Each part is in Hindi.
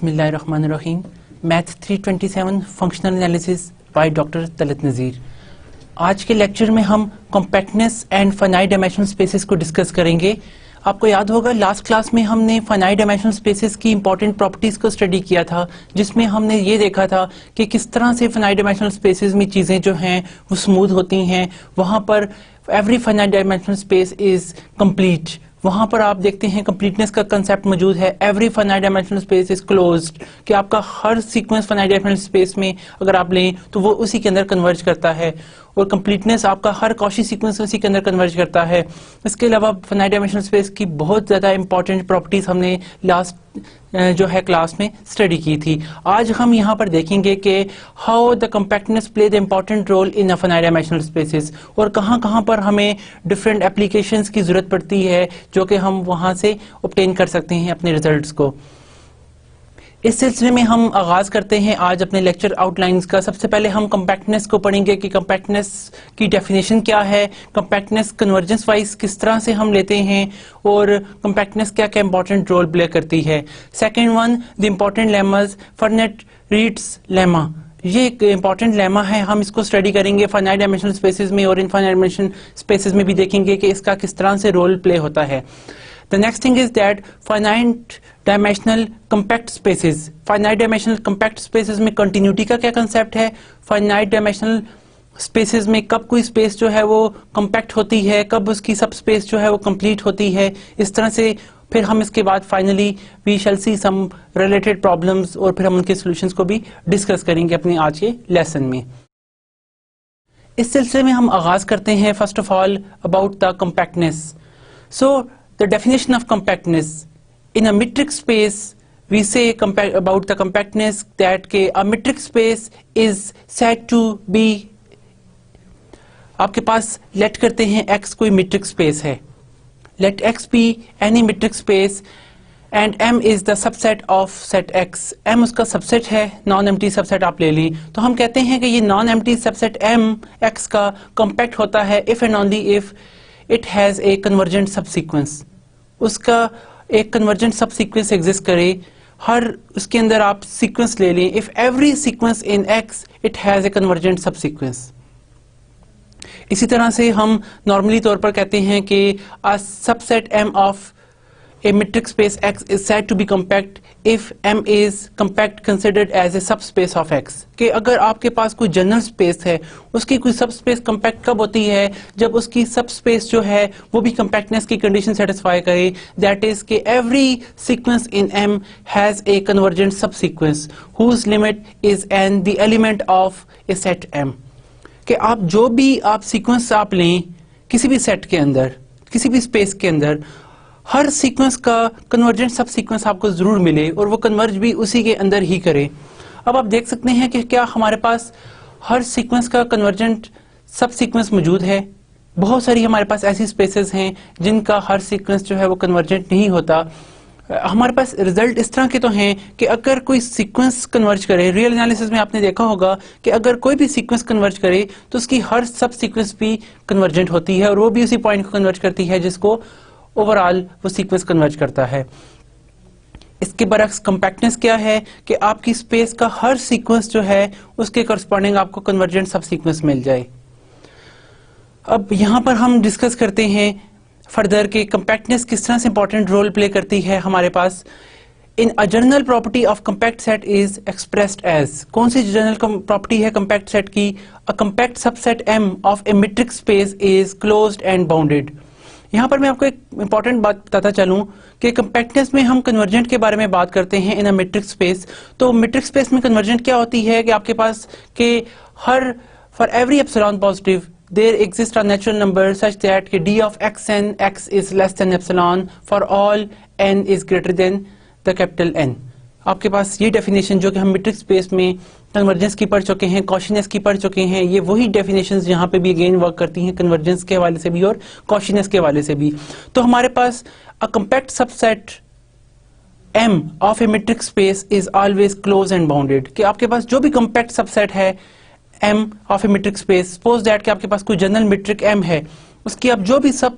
बिस्मिल्लाहिर्रहमानिर्रहीम। Math 327 functional analysis by doctor Talat Nazir. आज के लेक्चर में हम compactness and finite dimensional spaces को डिस्कस करेंगे। आपको याद होगा लास्ट क्लास में हमने फाइनाइट डायमेंशनल स्पेसेस की इंपॉर्टेंट प्रॉपर्टीज को स्टडी किया था, जिसमें हमने ये देखा था कि किस तरह से फाइनाइट डायमेंशनल स्पेसेस में चीज़ें जो हैं वो स्मूथ होती हैं। वहाँ पर every finite dimensional space is complete. वहाँ पर आप देखते हैं कंप्लीटनेस का कंसेप्ट मौजूद है। Every finite dimensional space is closed, कि आपका हर सीक्वेंस फाइनाइट डायमेंशनल स्पेस में अगर आप लें तो वो उसी के अंदर कन्वर्ज करता है, और कंप्लीटनेस आपका हर कॉची सीक्वेंस उसी के अंदर कन्वर्ज करता है। इसके अलावा फाइनाइट डायमेंशनल स्पेस की बहुत ज़्यादा इंपॉर्टेंट प्रॉपर्टीज हमने लास्ट जो है क्लास में स्टडी की थी। आज हम यहाँ पर देखेंगे कि how the compactness play the important role in a finite dimensional spaces, और कहाँ कहाँ पर हमें डिफरेंट एप्लीकेशंस की ज़रूरत पड़ती है जो कि हम वहाँ से ऑब्टेन कर सकते हैं अपने रिजल्ट्स को। इस सिलसिले में हम आगाज करते हैं आज अपने लेक्चर आउटलाइंस का। सबसे पहले हम कंपैक्टनेस को पढ़ेंगे कि कंपैक्टनेस की डेफिनेशन क्या है, कंपैक्टनेस कन्वर्जेंस वाइज किस तरह से हम लेते हैं, और कंपैक्टनेस क्या क्या इंपॉर्टेंट रोल प्ले करती है। Second one, the important lemmas, Fernet Reeds lemma. ये एक इंपॉर्टेंट लेमा है, हम इसको स्टडी करेंगे फाइनाइट डायमेंशनल स्पेसेस में और इनफाइनाइट डायमेंशनल स्पेसेस में भी देखेंगे कि इसका किस तरह से रोल प्ले होता है। The next thing is that finite dimensional compact spaces. Finite dimensional compact spaces में continuity का क्या concept है, finite dimensional spaces में कब कोई space जो है वो compact होती है, कब उसकी सब space जो है वो complete होती है। इस तरह से फिर हम इसके बाद finally we shall see some related problems, और फिर हम उनके solutions को भी discuss करेंगे अपने आज के lesson में। इस सिलसिले में हम आगाज करते हैं first of all about the compactness. So the definition of compactness in a metric space, we say about the compactness that a metric space is said to be, आपके पास let करते हैं x कोई metric space है, let x be any metric space and m is the subset of set x. m उसका subset है, non-empty subset आप ले लें, तो हम कहते हैं कि ये non-empty subset m x का compact होता है if and only if it has a convergent subsequence. उसका एक convergent subsequence exist करे, हर उसके अंदर आप sequence ले लें, if every sequence in x it has a convergent subsequence. इसी तरह से हम normally तौर पर कहते हैं कि a subset m of a metric space x is said to be compact if m is compact considered as a subspace of x. कि अगर आपके पास कोई जनरल स्पेस है, उसकी कोई सब स्पेस कंपैक्ट कब होती है, जब उसकी सब स्पेस जो है वो भी कंपैक्टनेस की कंडीशन सेटिस्फाई करे, दैट इज कि every sequence in m has a convergent सब sequence whose limit is n the element of a set m. कि आप जो भी आप सीक्वेंस आप लें किसी भी सेट के अंदर, किसी भी स्पेस के अंदर, हर सीक्वेंस का कन्वर्जेंट सब सीक्वेंस आपको जरूर मिले और वो कन्वर्ज भी उसी के अंदर ही करे। अब आप देख सकते हैं कि क्या हमारे पास हर सीक्वेंस का कन्वर्जेंट सब सीक्वेंस मौजूद है। बहुत सारी हमारे पास ऐसी स्पेसेस हैं जिनका हर सीक्वेंस जो है वो कन्वर्जेंट नहीं होता। हमारे पास रिजल्ट इस तरह के तो हैं कि अगर कोई सीक्वेंस कन्वर्ज करे, रियल एनालिसिस में आपने देखा होगा कि अगर कोई भी सीक्वेंस कन्वर्ज करे तो उसकी हर सब सीक्वेंस भी कन्वर्जेंट होती है और वो भी उसी पॉइंट को कन्वर्ज करती है जिसको ओवरऑल वो सीक्वेंस कन्वर्ज करता है। इसके बरक्स कंपैक्टनेस क्या है कि आपकी स्पेस का हर सीक्वेंस जो है उसके करस्पॉन्डिंग आपको कन्वर्जेंट सब सीक्वेंस मिल जाए। अब यहाँ पर हम डिस्कस करते हैं फर्दर कि कंपैक्टनेस किस तरह से इंपॉर्टेंट रोल प्ले करती है हमारे पास। In a general property of compact set is expressed as, कौन सी जनरल प्रॉपर्टी है कंपैक्ट सेट की, a compact subset m of a metric space is closed and bounded. यहाँ पर मैं आपको एक इंपॉर्टेंट बात बताता चलूँ कि कंपैक्टनेस में हम कन्वर्जेंट के बारे में बात करते हैं इन अ मेट्रिक स्पेस। तो मेट्रिक स्पेस में कन्वर्जेंट क्या होती है कि आपके पास के हर for every epsilon positive there exist a natural number such that कि d of xn x is less than epsilon for all n is greater than the capital N. आपके पास ये डेफिनेशन जो कि हम मेट्रिक स्पेस में कन्वर्जेंस की पढ़ चुके हैं, कॉशीनेस की पढ़ चुके हैं, ये वही डेफिनेशंस यहाँ पे भी अगेन वर्क करती हैं कन्वर्जेंस के हवाले से भी और कॉशीनेस के हवाले से भी। तो हमारे पास a compact subset m of a metric space is always close and bounded, कि आपके पास जो भी कंपैक्ट सबसेट है m of a metric space, suppose that कि आपके पास कोई जनरल मेट्रिक m है, उसकी आप जो भी सब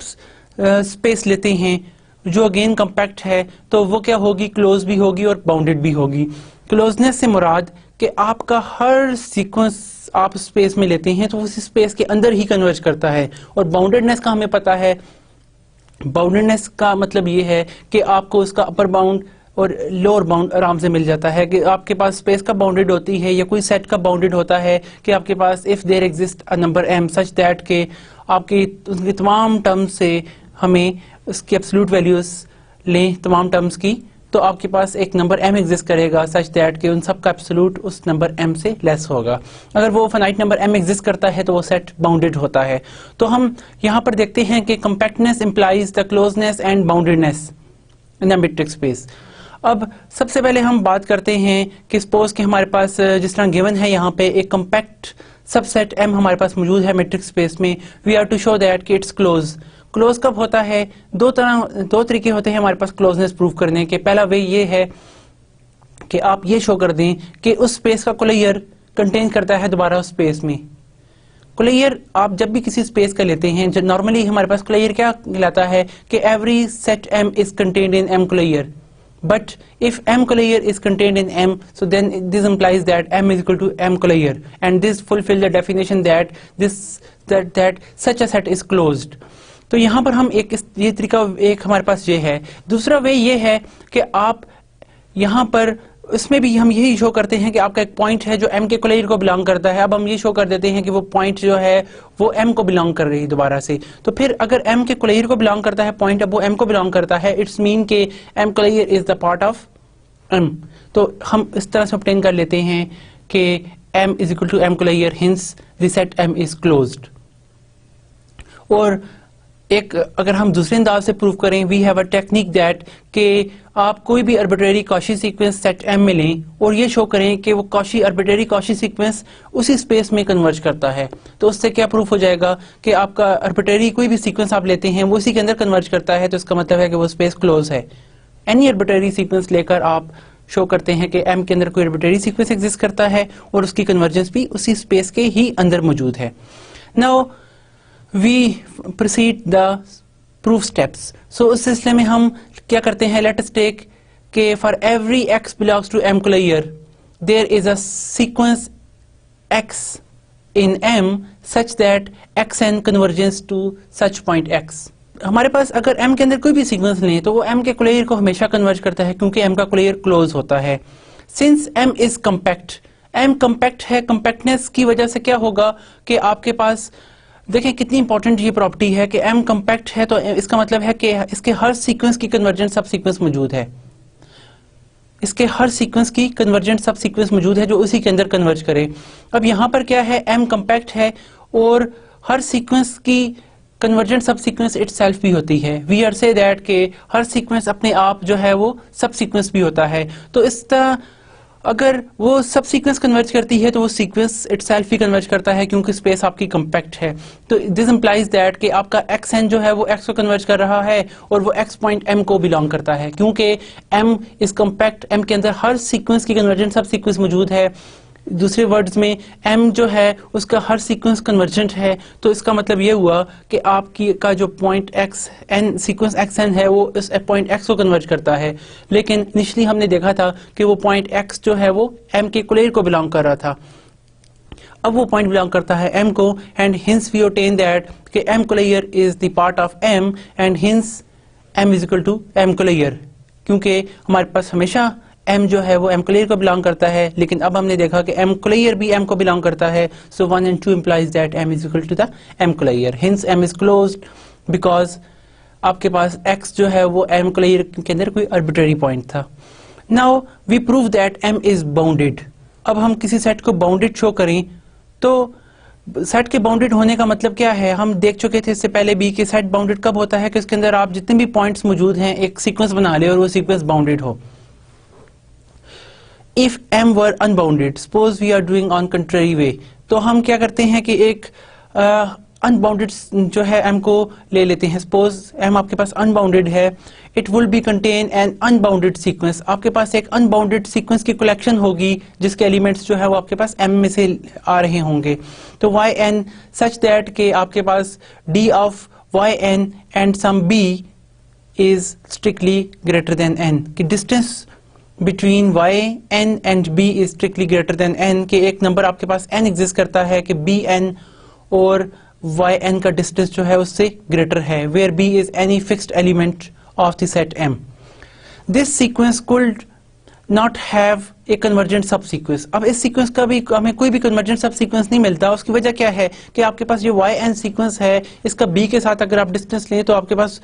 स्पेस लेते हैं जो अगेन कम्पैक्ट है तो वो क्या होगी, क्लोज भी होगी और बाउंडेड भी होगी। क्लोजनेस से मुराद कि आपका हर सीक्वेंस आप स्पेस में लेते हैं तो उसी स्पेस के अंदर ही कन्वर्ज करता है। और बाउंडेडनेस का हमें पता है, बाउंडेडनेस का मतलब ये है कि आपको उसका अपर बाउंड और लोअर बाउंड आराम से मिल जाता है, कि आपके पास स्पेस का बाउंडेड होती है या कोई सेट का बाउंडेड होता है कि आपके पास if there exist a number m such that के आपकी उनकी तमाम टर्म्स से हमें उसकी एब्सोल्यूट वैल्यूज लें तमाम टर्म्स की, तो आपके पास एक नंबर m एग्जिस्ट करेगा सच दैट कि उन सब का एब्सोल्यूट उस नंबर m से लेस होगा। अगर वो फाइनाइट नंबर m एग्जिस्ट करता है तो वो सेट बाउंडेड होता है। तो हम यहाँ पर देखते हैं कि compactness implies the closeness and boundedness in the matrix space. अब सबसे पहले हम बात करते हैं कि सपोज कि हमारे पास जिस तरह गिवन है यहाँ पे एक कम्पैक्ट सबसेट m हमारे पास मौजूद है मैट्रिक्स स्पेस में। We are to show that कि इट्स क्लोज। क्लोज कब होता है, दो तरीके होते हैं हमारे पास क्लोजनेस प्रूव करने के। पहला वे ये है कि आप ये शो कर दें कि उस स्पेस का कोलेयर कंटेन करता है दोबारा उस स्पेस में। कोलेयर आप जब भी किसी स्पेस का लेते हैं, जो नॉर्मली हमारे पास कोलेयर क्या कहलाता है कि every set m is contained in m कोलेयर, but if m collier is contained in m, so then this implies that m is equal to m collier, and this fulfill the definition that such a set is closed. तो यहाँ पर हम ये तरीका एक हमारे पास ये है। दूसरा वे ये है कि आप यहाँ पर इसमें भी हम यही शो करते हैं कि आपका एक पॉइंट है जो m के कोलेयर को बिलोंग करता है। अब हम ये शो कर देते हैं कि वो पॉइंट जो है वो m को बिलोंग कर रही है दोबारा से। तो फिर अगर m के कोलेयर को बिलोंग करता है पॉइंट, अब वो m को बिलोंग करता है, इट्स मीन के m closure is the part of m। तो हम इस तरह से ऑब्टेन कर लेते हैं कि m is equal to m closure, hence the set m is closed. और एक अगर हम दूसरे अंदाज से प्रूव करें, we have a technique that कि आप कोई भी arbitrary Cauchy sequence set m में लें और ये शो करें कि वो कॉची आर्बिट्रेरी कॉची सीक्वेंस उसी स्पेस में कन्वर्ज करता है। तो उससे क्या प्रूफ हो जाएगा कि आपका आर्बिट्रेरी कोई भी सीक्वेंस आप लेते हैं वो उसी के अंदर कन्वर्ज करता है, तो इसका मतलब है कि वो स्पेस क्लोज है। एनी आर्बिट्रेरी सीक्वेंस लेकर आप शो करते हैं कि m के अंदर कोई आर्बिट्रेरी सीक्वेंस एग्जिस्ट करता है और उसकी कन्वर्जेंस भी उसी स्पेस के ही अंदर मौजूद है। Now we proceed the proof steps. So उस सिलसिले में हम क्या करते हैं, let us take कि for every x belongs to m collier there is a sequence x in m such that xn converges to such point x. हमारे पास अगर m के अंदर कोई भी सीक्वेंस लें तो वो m के कोलेयर को हमेशा कन्वर्ज करता है क्योंकि m का कोलेयर क्लोज होता है। Since m is compact, m compact है, compactness की वजह से क्या होगा कि आपके पास देखें कितनी इंपॉर्टेंट ये प्रॉपर्टी है कि m कम्पैक्ट है, तो इसका मतलब है कि इसके हर सीक्वेंस की कन्वर्जेंट सब सीक्वेंस मौजूद है। इसके हर सीक्वेंस की कन्वर्जेंट सब सीक्वेंस मौजूद है जो उसी के अंदर कन्वर्ज करे। अब यहाँ पर क्या है, m कम्पैक्ट है और हर सीक्वेंस की कन्वर्जेंट सब सीक्वेंस इटसेल्फ भी होती है। वी आर से दैट के हर सीक्वेंस अपने आप जो है वो सब सीक्वेंस भी होता है। तो इस तरह अगर वो सब सीक्वेंस कन्वर्ज करती है तो वो सीक्वेंस इटसेल्फ ही कन्वर्ज करता है क्योंकि स्पेस आपकी कम्पैक्ट है। तो दिस इंप्लाइज दैट कि आपका xn जो है वो x को कन्वर्ज कर रहा है और वो x पॉइंट m को बिलोंग करता है क्योंकि m इज कम्पैक्ट, m के अंदर हर सीक्वेंस की कन्वर्जेंट सब सीक्वेंस मौजूद है। दूसरे वर्ड्स में m जो है उसका हर सीक्वेंस कन्वर्जेंट है। तो इसका मतलब ये हुआ कि आपकी का जो पॉइंट xn सीक्वेंस xn है वो इस पॉइंट x को कन्वर्ज करता है। लेकिन इनिशियली हमने देखा था कि वो पॉइंट x जो है वो m के कोलेयर को बिलोंग कर रहा था, अब वो पॉइंट बिलोंग करता है m को, and hence we obtain that कि m closure is the part of m and hence m is equal to m closure, क्योंकि हमारे पास हमेशा m जो है वो m कोलेयर को बिलोंग करता है। लेकिन अब हमने देखा कि m कोलेयर भी m को बिलोंग करता है। सो 1 and 2 implies that m is equal to the m कोलेयर, hence m is closed because आपके पास x जो है वो m कोलेयर के अंदर कोई आर्बिट्रेरी पॉइंट था। Now we prove that m is bounded। अब हम किसी सेट को बाउंडेड शो करें तो सेट के बाउंडेड होने का मतलब क्या है, हम देख चुके थे इससे पहले भी कि सेट बाउंडेड कब होता है कि उसके अंदर आप जितने भी पॉइंट्स मौजूद हैं एक सीक्वेंस बना ले और वो सीक्वेंस बाउंडेड हो। If m were unbounded, suppose we are doing on contrary way, तो हम क्या करते हैं कि एक अनबाउंडेड जो है m को ले लेते हैं। सपोज m आपके पास अनबाउंडेड है, it will be contain an unbounded sequence. आपके पास एक अनबाउंडेड सीक्वेंस की कलेक्शन होगी जिसके एलिमेंट्स जो है वो आपके पास m में से आ रहे होंगे। तो yn सच दैट के आपके पास d of yn and some b is strictly greater than n, कि distance between y n and b is strictly greater than n, कि एक नंबर आपके पास n एग्जिस्ट करता है कि b n और y n का डिस्टेंस जो है उससे ग्रेटर है, where b is any fixed element of the set m. This sequence could not have a convergent subsequence. अब इस सीक्वेंस का भी हमें कोई भी convergent subsequence नहीं मिलता. उसकी वजह क्या है कि आपके पास ये y n सीक्वेंस है, इसका b के साथ अगर आप डिस्टेंस लें तो आपके पास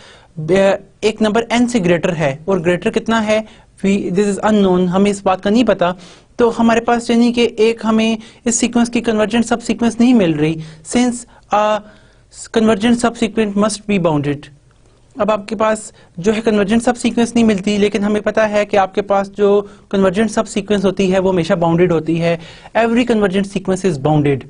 एक नंबर n से ग्रेटर है, और ग्रेटर कितना है दिस इज अननोन, हमें इस बात का नहीं पता. तो हमारे पास यानी कि एक हमें इस सीक्वेंस की कन्वर्जेंट सब सीक्वेंस नहीं मिल रही, सिंस कन्वर्जेंट सब सीक्वेंस मस्ट बी बाउंडेड. अब आपके पास जो है कन्वर्जेंट सब सीक्वेंस नहीं मिलती, लेकिन हमें पता है कि आपके पास जो कन्वर्जेंट सब सीक्वेंस होती है वो हमेशा बाउंडेड होती है. Every convergent sequence is bounded.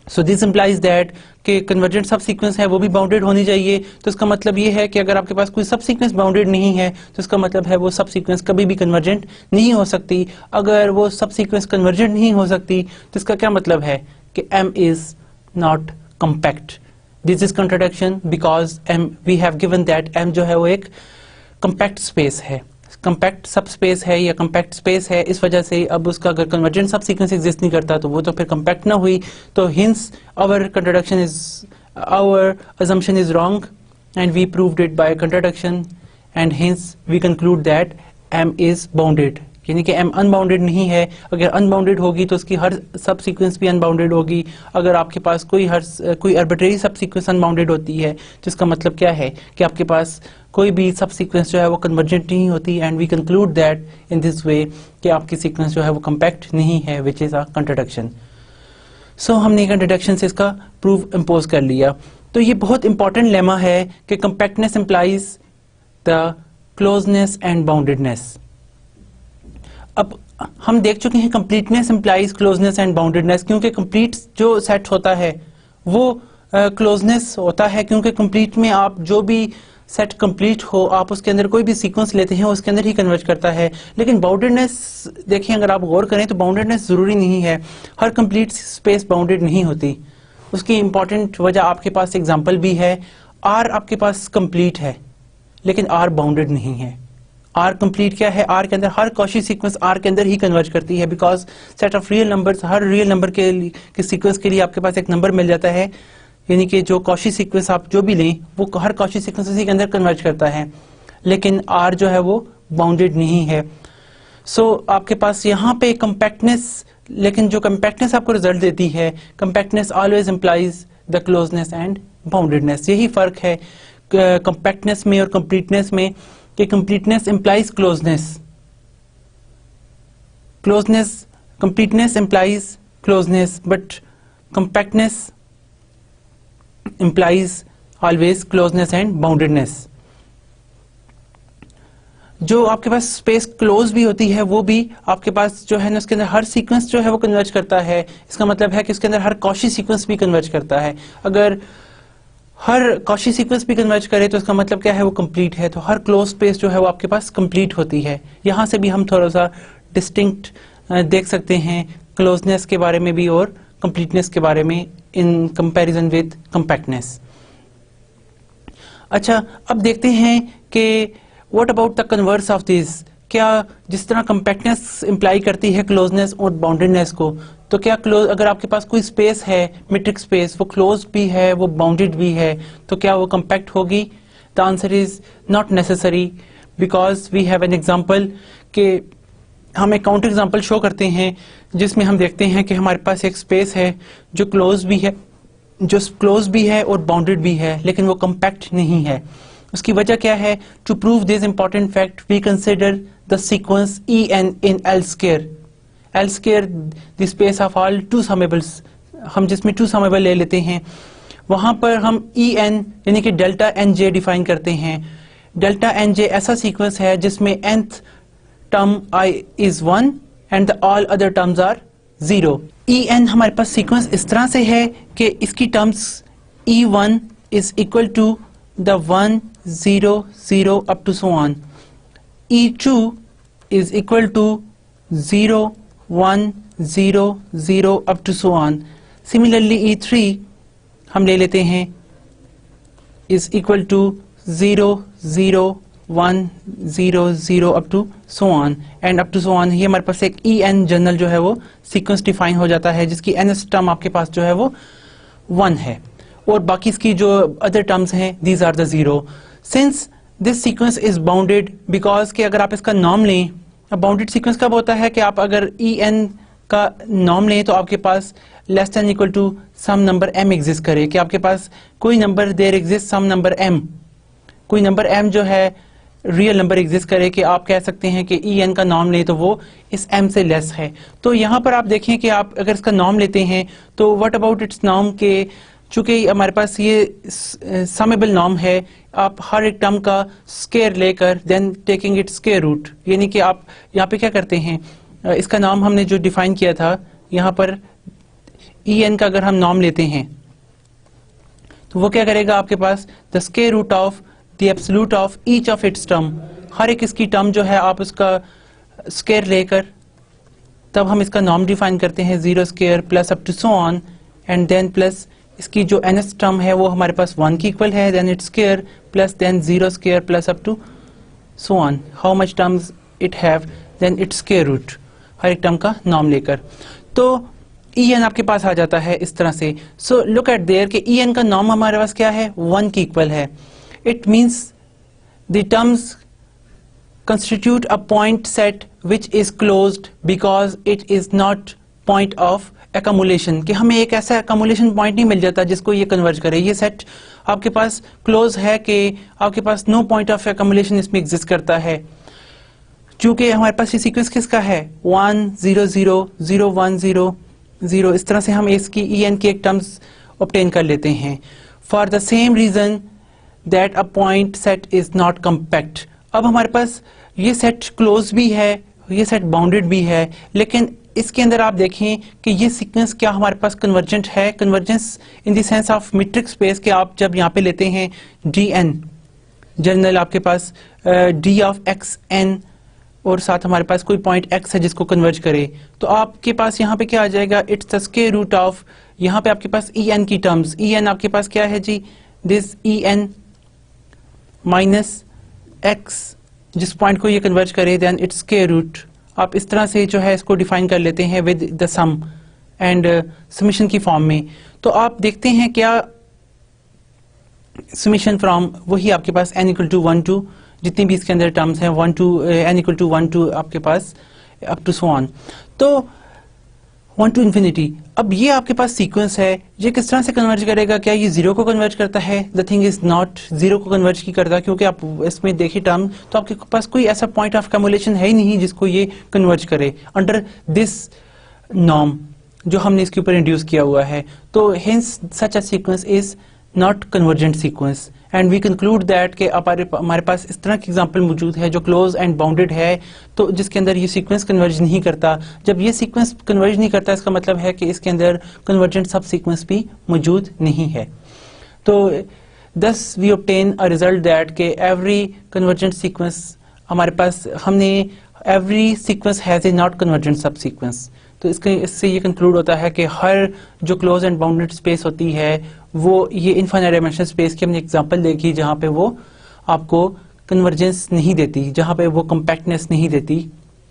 So this implies that कि कन्वर्जेंट सब सीक्वेंस है वो भी बाउंडेड होनी चाहिए. तो इसका मतलब ये है कि अगर आपके पास कोई सब सीक्वेंस बाउंडेड नहीं है तो इसका मतलब है वो सब सीक्वेंस कभी भी कन्वर्जेंट नहीं हो सकती. अगर वो सब सीक्वेंस कन्वर्जेंट नहीं हो सकती तो इसका क्या मतलब है कि m is not compact. This is contradiction because m we have given that m जो है वो एक कम्पैक्ट स्पेस है, कम्पैक्ट सब स्पेस है या कम्पैक्ट स्पेस है. इस वजह से अब उसका अगर कन्वर्जेंट सब सीक्वेंस एग्जिस्ट नहीं करता तो वो तो फिर कम्पैक्ट ना हुई. तो hence our contradiction is our assumption is wrong and we proved it by contradiction, and hence we conclude that m is bounded, यानी कि m अनबाउंडेड नहीं है. अगर अनबाउंडेड होगी तो उसकी हर सब सीक्वेंस भी अनबाउंडेड होगी. अगर आपके पास कोई आर्बिट्रेरी सब सीक्वेंस अनबाउंडेड होती है तो इसका मतलब क्या है कि आपके पास कोई भी सब सीक्वेंस जो है वो कन्वर्जेंट नहीं होती. And we conclude that in this way कि आपकी सीक्वेंस जो है वो कम्पैक्ट नहीं है, विच इज अ कंट्राडिक्शन. सो हमने कंट्राडिक्शन से इसका प्रूफ इम्पोज कर लिया. तो ये बहुत इंपॉर्टेंट लेमा है कि compactness implies the closeness and boundedness. अब हम देख चुके हैं completeness implies closeness and boundedness, क्योंकि कंप्लीट जो सेट होता है वो क्लोजनेस होता है, क्योंकि कंप्लीट में आप जो भी सेट कंप्लीट हो आप उसके अंदर कोई भी सीक्वेंस लेते हैं उसके अंदर ही कन्वर्ज करता है. लेकिन बाउंडेडनेस देखिए, अगर आप गौर करें तो बाउंडेडनेस जरूरी नहीं है, हर कंप्लीट स्पेस बाउंडेड नहीं होती. उसकी इंपॉर्टेंट वजह आपके पास एग्जांपल भी है. आर आपके पास कंप्लीट है लेकिन आर बाउंडेड नहीं है. आर कंप्लीट क्या है, आर के अंदर हर कॉची सीक्वेंस आर के अंदर ही कन्वर्ज करती है, because set of real numbers, her real number के सीक्वेंस के लिए आपके पास एक नंबर मिल जाता है, यानी कि जो कॉची सीक्वेंस आप जो भी लें वो हर कॉची सीक्वेंस उसी के अंदर कन्वर्ज करता है. लेकिन आर जो है वो बाउंडेड नहीं है. सो आपके पास यहाँ पे कंपैक्टनेस, लेकिन जो कंपैक्टनेस आपको रिजल्ट देती है, compactness always implies the closeness and boundedness. यही फर्क है कंपैक्टनेस में और कंप्लीटनेस में, कि completeness implies closeness, completeness implies closeness, but compactness implies always closeness and boundedness. जो आपके पास स्पेस क्लोज भी होती है वो भी आपके पास जो है ना उसके अंदर हर सीक्वेंस जो है वो कन्वर्ज करता है. इसका मतलब है कि उसके अंदर हर कॉची सीक्वेंस भी कन्वर्ज करता है. अगर हर कॉची सीक्वेंस भी कन्वर्ज करे तो इसका मतलब क्या है, वो कंप्लीट है. तो हर क्लोज स्पेस जो है वो आपके पास कंप्लीट होती है. यहाँ से भी हम थोड़ा सा डिस्टिंक्ट देख सकते हैं क्लोजनेस के बारे में भी और कंप्लीटनेस के बारे में इन कंपैरिजन विद कंपैक्टनेस. अच्छा, अब देखते हैं कि what about the converse of this. क्या जिस तरह कंपैक्टनेस इंप्लाई करती है क्लोजनेस और बाउंडेडनेस को, तो क्या क्लोज अगर आपके पास कोई स्पेस है मीट्रिक स्पेस, वो क्लोज भी है वो बाउंडेड भी है, तो क्या वो कंपैक्ट होगी? The answer is not necessary, because we have an example कि हम एक काउंटर एग्जांपल शो करते हैं जिसमें हम देखते हैं कि हमारे पास एक स्पेस है जो क्लोज भी है और बाउंडेड भी है, लेकिन वो कंपैक्ट नहीं है. उसकी वजह क्या है? To prove this important fact we consider the sequence en in L square the space of all two summables. हम जिसमें टू समेबल ले लेते हैं वहां पर हम en यानी कि डेल्टा nj डिफाइन करते हैं. डेल्टा nj ऐसा सीक्वेंस है जिसमें nth term I is 1 and the all other terms are 0. en हमारे पास सीक्वेंस इस तरह से है कि इसकी terms e1 is equal to the 1 0 0 up to so on. e2 is equal to 0 1 0 0 up to so on. Similarly e3 हम ले लेते हैं is equal to 0 0 1 0 0 up to so on and up to so on. ये हमारे पास एक en जनरल जो है वो सीक्वेंस डिफाइन हो जाता है जिसकी nth टर्म आपके पास जो है वो 1 है और बाकी इसकी जो अदर टर्म्स हैं these are the 0। Since this sequence is bounded because कि अगर आप इसका नॉर्म लें, अब बाउंडेड सीक्वेंस कब होता है कि आप अगर en का नॉर्म लें तो आपके पास less than equal to some number m exist करे, कि आपके पास कोई number there exist some number m, कोई नंबर m जो है रियल नंबर एग्जिस्ट करे, कि आप कह सकते हैं कि en का नॉर्म लें तो वो इस m से लेस है। तो यहाँ पर आप देखें कि आप अगर इसका नॉर्म लेते हैं तो व्हाट अबाउट इट्स नॉर्म, के चूंकि हमारे पास ये समेबल नॉर्म है, आप हर एक टर्म का स्क्वायर लेकर then taking it square root, यानी कि आप यहाँ पे क्या करते हैं, इसका नाम हमने जो डिफाइन किया था यहाँ पर en का अगर हम नॉर्म लेते हैं तो वो क्या करेगा, आपके पास the square root of the absolute of each of its term, हर एक इसकी टर्म जो है आप उसका स्क्वायर लेकर तब हम इसका नॉर्म डिफाइन करते हैं 0 square plus up to so on and then plus इसकी जो nth टर्म है वो हमारे पास 1 की इक्वल है, then its square plus then 0 square plus up to so on how much terms it have, then its square root, हर एक टर्म का नॉर्म लेकर। तो en आपके पास आ जाता है इस तरह से। सो लुक एट देयर कि en का नॉर्म हमारे पास क्या है, 1 की इक्वल है। It means the terms constitute a point set which is closed because it is not point of accumulation, कि हमें एक ऐसा accumulation point नहीं मिल जाता जिसको ये कन्वर्ज करे। ये सेट आपके पास क्लोज है कि आपके पास नो पॉइंट ऑफ accumulation इसमें एग्जिस्ट करता है, चूंकि हमारे पास ये सीक्वेंस किसका है 1 0 0 0 1 0 0, इस तरह से हम इसकी en की एक टर्म्स ऑब्टेन कर लेते हैं। For the same reason that a point set is not compact. अब हमारे पास ये सेट क्लोज भी है, ये सेट बाउंडेड भी है, लेकिन इसके अंदर आप देखें कि ये सीक्वेंस क्या हमारे पास कन्वर्जेंट है, convergence in the sense of metric space के आप जब यहाँ पे लेते हैं dn जनरल आपके पास d ऑफ xn और साथ हमारे पास कोई पॉइंट x है जिसको कन्वर्ज करे, तो आपके पास यहाँ पे क्या आ जाएगा, it's the square root of, यहाँ पे आपके पास en की टर्म्स, en आपके पास क्या है जी, दिस en माइनस x जिस पॉइंट को ये कन्वर्ज करे देन इट्स स्क्वायर रूट। आप इस तरह से जो है इसको डिफाइन कर लेते हैं with the sum and summation की फॉर्म में। तो आप देखते हैं क्या समीशन फ्रॉम वही आपके पास n इक्वल टू 1 टू जितनी भी इसके अंदर टर्म्स हैं 1 to n equal to 1 to आपके पास अप टू सो ऑन, तो 1 टू इन्फिनिटी। अब ये आपके पास सीक्वेंस है, ये किस तरह से कन्वर्ज करेगा, क्या ये 0 को कन्वर्ज करता है? द थिंग इज नॉट 0 को कन्वर्ज की करता, क्योंकि आप इसमें देखिए टर्म तो आपके पास कोई ऐसा पॉइंट ऑफ कम्युलेशन है ही नहीं जिसको ये कन्वर्ज करे अंडर दिस नॉर्म जो हमने इसके ऊपर इंड्यूस किया हुआ है। तो hence such a sequence is not convergent sequence and we conclude that कि हमारे पास इस तरह की एग्जांपल मौजूद है जो क्लोज एंड बाउंडेड है, तो जिसके अंदर ये सीक्वेंस कन्वर्ज नहीं करता। जब ये सीक्वेंस कन्वर्ज नहीं करता इसका मतलब है कि इसके अंदर कन्वर्जेंट सब सीक्वेंस भी मौजूद नहीं है। तो thus we obtain a result that के एवरी कन्वर्जेंट सीक्वेंस हमारे पास हमने every sequence has a not convergent सब सीक्वेंस। तो इससे ये कंक्लूड होता है कि हर जो क्लोज एंड बाउंडेड स्पेस होती है वो ये इनफाइनाइट डायमेंशनल स्पेस की हमने एग्जांपल देखी जहाँ पे वो आपको कन्वर्जेंस नहीं देती, जहाँ पे वो कम्पैक्टनेस नहीं देती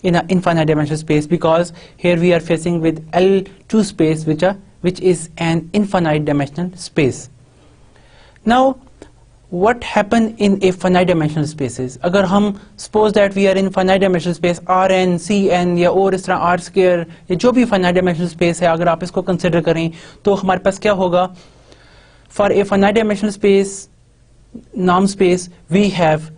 in an infinite dimensional space, because here we are facing with L2 space which is an infinite dimensional space. Now what happen in a finite dimensional spaces? अगर हम suppose that we are in finite dimensional space Rn, Cn या और इस तरह R square या जो भी finite dimensional space है अगर आप इसको consider करें तो हमारे पास क्या होगा? For a finite dimensional space norm space we have,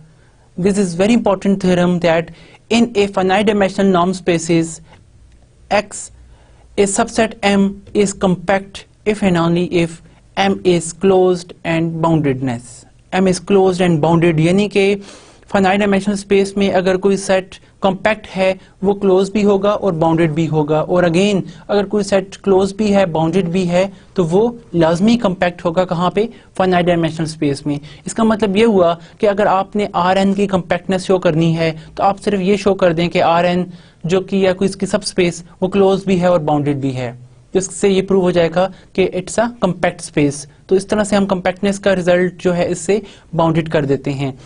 this is very important theorem, that in a finite dimensional norm spaces X, a subset M is compact if and only if M is closed and boundedness. M is closed and bounded, यानी कि finite dimensional space में अगर कोई set compact है वो closed भी होगा और bounded भी होगा, और again अगर कोई set closed भी है bounded भी है तो वो लाजमी compact होगा कहाँ पे? finite dimensional space में। इसका मतलब ये हुआ कि अगर आपने Rn की compactness शो करनी है तो आप सिर्फ ये शो कर दें कि Rn जो कि या कोई इसकी सब स्पेस वो closed भी है और bounded भी है। जिससे ये प्रूव हो जाएगा कि इट्स अ कम्पैक्ट स्पेस। तो इस तरह से हम कम्पैक्टनेस का रिजल्ट जो है इससे बाउंडेड कर देते हैं।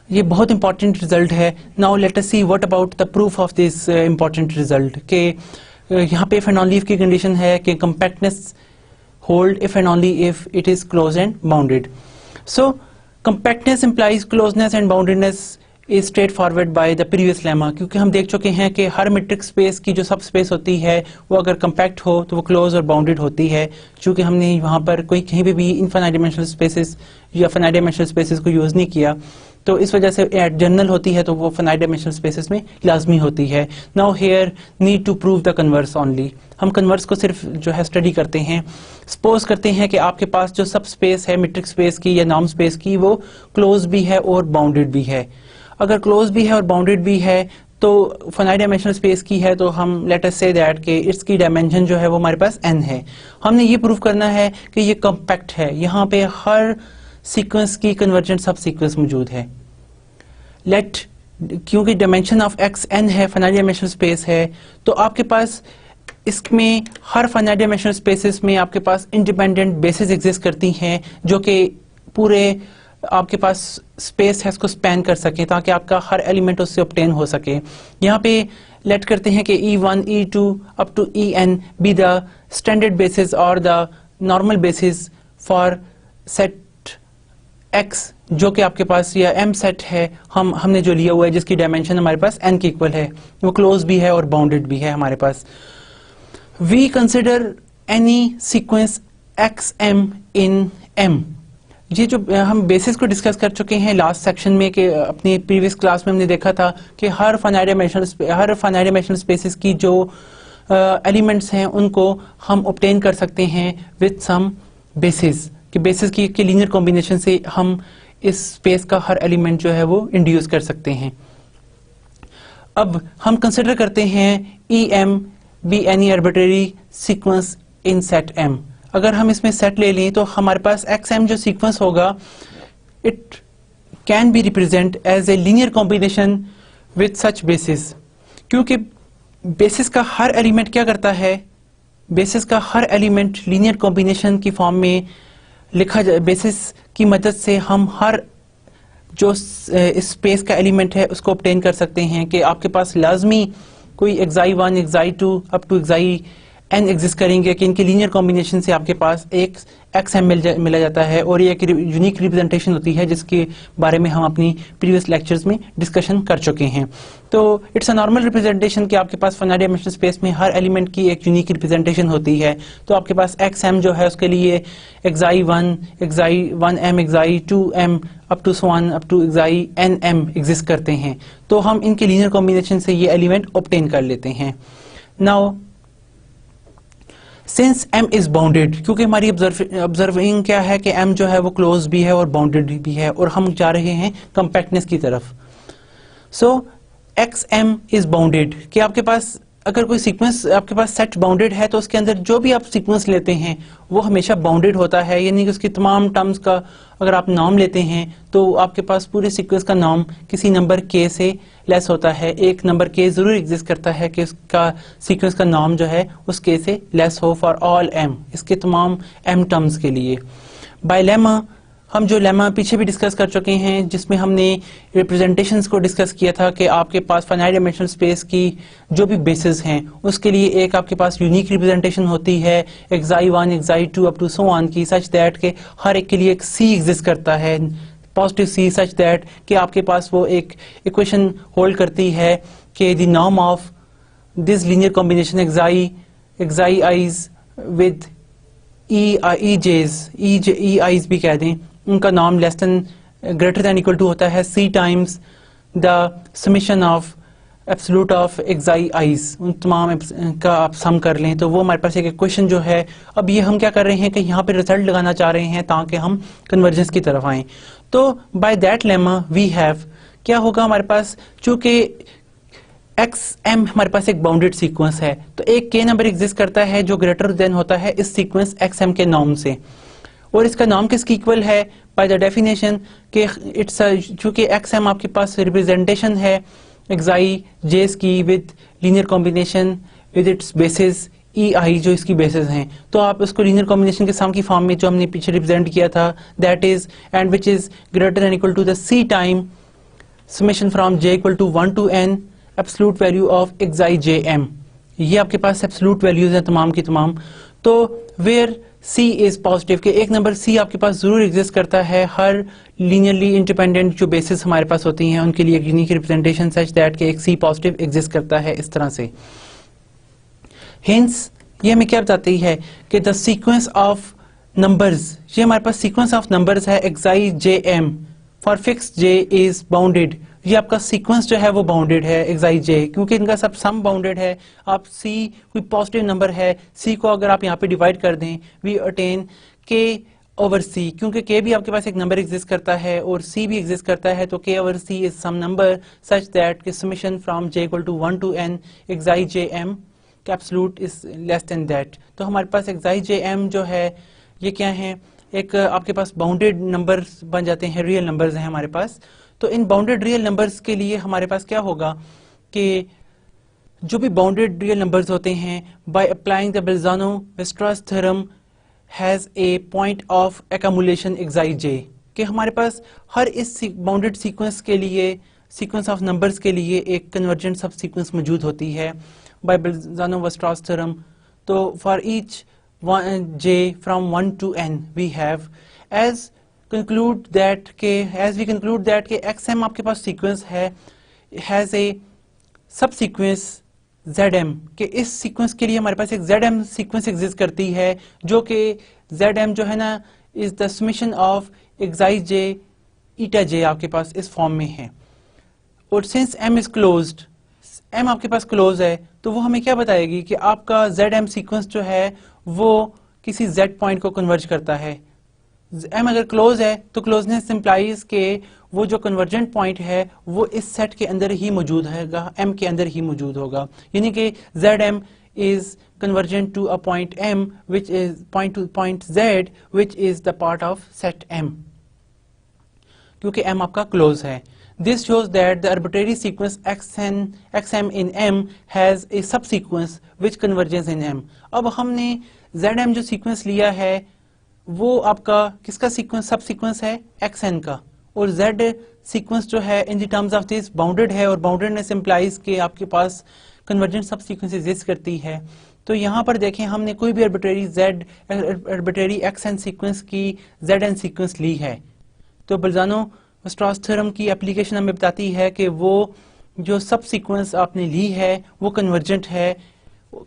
ये बहुत इंपॉर्टेंट रिजल्ट है। Now let us see what about the proof of this important result के यहाँ पे इफ एंड ओनली इफ की कंडीशन है कि compactness hold if and only if it is closed and bounded. So compactness implies closeness and boundedness is straightforward by the previous lemma, क्योंकि हम देख चुके हैं कि हर मेट्रिक स्पेस की जो सब स्पेस होती है वो अगर कंपैक्ट हो तो वो क्लोज और बाउंडेड होती है। चूंकि हमने वहाँ पर कोई कहीं पे भी इनफाइनाइट डायमेंशनल स्पेसेस या फाइनाइट डायमेंशनल स्पेसेस को यूज़ नहीं किया, तो इस वजह से जनरल होती है तो वो फाइनाइट डायमेंशनल स्पेसेस में लाजमी होती है। Now here need to prove the converse only. हम कन्वर्स को सिर्फ जो है स्टडी करते हैं। सपोज करते हैं कि आपके पास जो सब स्पेस है मेट्रिक स्पेस की या नॉर्म स्पेस की वो क्लोज भी है और बाउंडेड भी है। अगर क्लोज भी है और बाउंडेड भी है तो फाइनाइट डायमेंशनल स्पेस की है तो हम लेट अस से दैट कि इट्स की डायमेंशन जो है वो हमारे पास n है। हमने ये प्रूव करना है कि ये कॉम्पैक्ट है, यहाँ पे हर सीक्वेंस की कन्वर्जेंट सब सीक्वेंस मौजूद है। क्योंकि डायमेंशन ऑफ x n है, फाइनाइट डायमेंशनल स्पेस है, तो आपके पास इसमें हर फाइनाइट डायमेंशनल स्पेसेस में आपके पास इंडिपेंडेंट बेसिस एग्जिस्ट करती हैं जो कि पूरे आपके पास स्पेस है इसको स्पैन कर सके ताकि आपका हर एलिमेंट उससे ऑब्टेन हो सके। यहाँ पे लेट करते हैं कि E1, E2 up to En be the standard basis और the normal basis for set X जो कि आपके पास या M सेट है हमने जो लिया हुआ है जिसकी डायमेंशन हमारे पास n की इक्वल है, वो क्लोज भी है और बाउंडेड भी है हमारे पास। We consider any sequence XM in M। ये जो हम बेसिस को डिस्कस कर चुके हैं लास्ट सेक्शन में कि अपनी प्रीवियस क्लास में हमने देखा था कि हर फाइनाइट डायमेंशनल स्पेसेस की जो एलिमेंट्स हैं उनको हम ऑब्टेन कर सकते हैं विद सम बेसिस कि बेसिस की लीनियर कॉम्बिनेशन से हम इस स्पेस का हर एलिमेंट जो है वो इंड्यूस कर सकते हैं। अब हम कंसिडर करते हैं EM be any arbitrary sequence in set M। अगर हम इसमें सेट ले लें तो हमारे पास XM जो सीक्वेंस होगा it can be represent as a linear combination with such basis, क्योंकि बेसिस का हर एलिमेंट क्या करता है, बेसिस का हर एलिमेंट लीनियर कॉम्बिनेशन की फॉर्म में लिखा जाए। बेसिस की मदद से हम हर जो इस स्पेस का एलिमेंट है उसको ऑब्टेन कर सकते हैं कि आपके पास लाजमी कोई xi1 xi2 up to xin exist करेंगे कि इनके लीनियर कॉम्बिनेशन से आपके पास एक XM मिला जाता है और ये एक यूनिक रिप्रेजेंटेशन होती है जिसके बारे में हम अपनी प्रीवियस लेक्चर्स में डिस्कशन कर चुके हैं। तो इट्स अ नॉर्मल रिप्रेजेंटेशन कि आपके पास फाइनाइट डायमेंशनल स्पेस में हर एलिमेंट की एक यूनिक रिप्रेजेंटेशन होती है। तो आपके पास XM जो है उसके लिए xi1 xi1m xi2m up to up to xinm exist करते हैं, तो हम इनके लीनियर कॉम्बिनेशन से ये एलिमेंट ऑब्टेन कर लेते हैं। Now since M is bounded, क्योंकि हमारी ऑब्जर्विंग क्या है कि M जो है वो क्लोज भी है और बाउंडेड भी है और हम जा रहे हैं कम्पैक्टनेस की तरफ। सो XM इज बाउंडेड कि आपके पास अगर कोई सीक्वेंस आपके पास सेट बाउंडेड है तो उसके अंदर जो भी आप सीक्वेंस लेते हैं वो हमेशा बाउंडेड होता है, यानी कि उसकी तमाम टर्म्स का अगर आप नाम लेते हैं तो आपके पास पूरे सीक्वेंस का नाम किसी नंबर k से लेस होता है। एक नंबर k जरूर एग्जिस्ट करता है कि उसका सीक्वेंस का नाम जो है उस k से लेस हो फॉर ऑल m, इसके तमाम m टर्म्स के लिए। बाय लेमा हम जो लेमा पीछे भी डिस्कस कर चुके हैं जिसमें हमने रिप्रेजेंटेशंस को डिस्कस किया था कि आपके पास फाइनाइट डायमेंशनल स्पेस की जो भी बेसिस हैं उसके लिए एक आपके पास यूनिक रिप्रेजेंटेशन होती है xi1 xi2 up to so on की, सच दैट के हर एक के लिए एक c एग्जिस्ट करता है, पॉजिटिव c, सच दैट कि आपके पास वो एक इक्वेशन होल्ड करती है कि the norm of this linear combination xi's with ei's भी कह दें, उनका नाम less than greater than equal to होता है c times the summation of absolute of xi's। उन तमाम का आप सम कर लें तो वो हमारे पास एक इक्वेशन जो है। अब ये हम क्या कर रहे हैं कि यहाँ पे रिजल्ट लगाना चाह रहे हैं ताकि हम कन्वर्जेंस की तरफ आएं। तो by that lemma we have क्या होगा हमारे पास, चूंकि XM हमारे पास एक बाउंडेड सीक्वेंस है तो एक k नंबर एग्जिस्ट करता है जो ग्रेटर देन होता है इस सीक्वेंस XM के नाम से, और इसका नाम किसकी इक्वल है बाय द डेफिनेशन कि इट्स चूंकि XM आपके पास रिप्रेजेंटेशन है xi j's की with linear combination with its basis e i जो इसकी बेसिस हैं, तो आप उसको लीनियर कॉम्बिनेशन के सम की फॉर्म में जो हमने पीछे रिप्रेजेंट किया था, that is and which is greater than equal to the c time summation from j equal to 1 to n absolute value of xi jm। ये आपके पास एब्सोल्यूट वैल्यूज हैं तमाम की तमाम। तो वेयर c इज पॉजिटिव, के एक नंबर c आपके पास जरूर एग्जिस्ट करता है हर लीनियरली इंडिपेंडेंट जो बेसिस हमारे पास होती हैं उनके लिए एक यूनिक रिप्रेजेंटेशन सच दैट के एक c पॉजिटिव एग्जिस्ट करता है इस तरह से। हिंस ये हमें क्या बताती है कि द सीक्वेंस ऑफ नंबर्स, ये हमारे पास सीक्वेंस ऑफ नंबर्स है xi jm for fix j is bounded. ये आपका सीक्वेंस जो है वो बाउंडेड है xi j, क्योंकि इनका सब सम बाउंडेड है। आप c कोई पॉजिटिव नंबर है, c को अगर आप यहाँ पे डिवाइड कर दें we attain k over c, क्योंकि k भी आपके पास एक नंबर एग्जिस्ट करता है और c भी एग्जिस्ट करता है, तो k over c is some number such that summation from j equal to 1 to n xi jm absolute is less than that. तो हमारे पास xi jm जो है ये क्या है, एक आपके पास बाउंडेड नंबर्स बन जाते हैं, रियल नंबर्स हैं हमारे पास। तो इन बाउंडेड रियल नंबर्स के लिए हमारे पास क्या होगा कि जो भी बाउंडेड रियल नंबर्स होते हैं by applying the Bolzano Weierstrass theorem has a point of accumulation xi j, कि हमारे पास हर इस बाउंडेड सीक्वेंस के लिए, सीक्वेंस ऑफ नंबर्स के लिए एक कन्वर्जेंट सब सीक्वेंस मौजूद होती है बाय बेल्ज़ानो-वीस्ट्रास थ्योरम। तो for each j from 1 to n we have as we conclude that के xm आपके पास सीक्वेंस है has a subsequence zm, के इस सीक्वेंस के लिए हमारे पास एक zm सीक्वेंस एग्जिस्ट करती है जो कि zm जो है ना is the summation of xi j eta j आपके पास इस फॉर्म में है। और since m is closed, m आपके पास क्लोज है, तो वो हमें क्या बताएगी कि आपका zm सीक्वेंस जो है वो किसी z पॉइंट को कन्वर्ज करता है। m अगर क्लोज है तो क्लोजनेस इंप्लाइज के वो जो कन्वर्जेंट पॉइंट है वो इस सेट के अंदर ही मौजूद है, m के अंदर ही मौजूद होगा, यानी कि zm is convergent to a point m which is point to point z which is the part of set m, क्योंकि m आपका क्लोज है। This shows that the arbitrary sequence xm in m has a subsequence which converges in m। अब हमने zm जो सीक्वेंस लिया है वो आपका किसका सीक्वेंस, सब सीक्वेंस है xn का, और z सीक्वेंस जो है in the terms of this bounded है, और बाउंडेडनेस इंप्लाइज के आपके पास कन्वर्जेंट सब सीक्वेंस एग्जिस्ट करती है। तो यहाँ पर देखें हमने कोई भी आर्बिट्रेरी xn सीक्वेंस की zn सीक्वेंस ली है, तो बेल्ज़ानो-वीस्ट्रास थ्योरम की एप्लीकेशन हमें बताती है कि वो जो सब सीक्वेंस आपने ली है वो कन्वर्जेंट है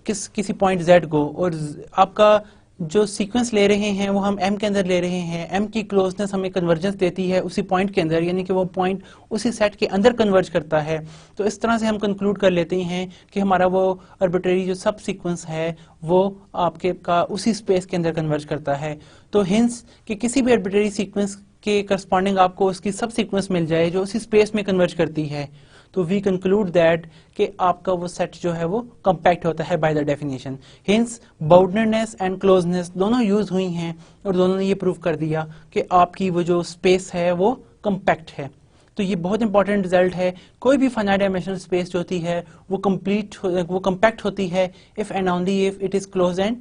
किसी पॉइंट z को, और आपका जो सीक्वेंस ले रहे हैं वो हम m के अंदर ले रहे हैं, m की क्लोजनेस हमें कन्वर्जेंस देती है उसी पॉइंट के अंदर, यानी कि वो पॉइंट उसी सेट के अंदर कन्वर्ज करता है। तो इस तरह से हम कंक्लूड कर लेते हैं कि हमारा वो आर्बिट्रेरी जो सब सीक्वेंस है वो आपके का उसी स्पेस के अंदर कन्वर्ज करता है। तो हिंस कि किसी भी आर्बिट्रेरी सीक्वेंस के करस्पॉन्डिंग आपको उसकी सब सीक्वेंस मिल जाए जो उसी स्पेस में कन्वर्ज करती है, तो वी कंक्लूड दैट कि आपका वो सेट जो है वो कम्पैक्ट होता है by the definition. Hints boundedness and closeness दोनों यूज हुई हैं और दोनों ने ये प्रूव कर दिया कि आपकी वो जो स्पेस है वो कम्पैक्ट है। तो ये बहुत इंपॉर्टेंट रिजल्ट है। कोई भी फाइनाइट डायमेंशनल स्पेस जो होती है वो कम्पैक्ट होती है if and only if it is close and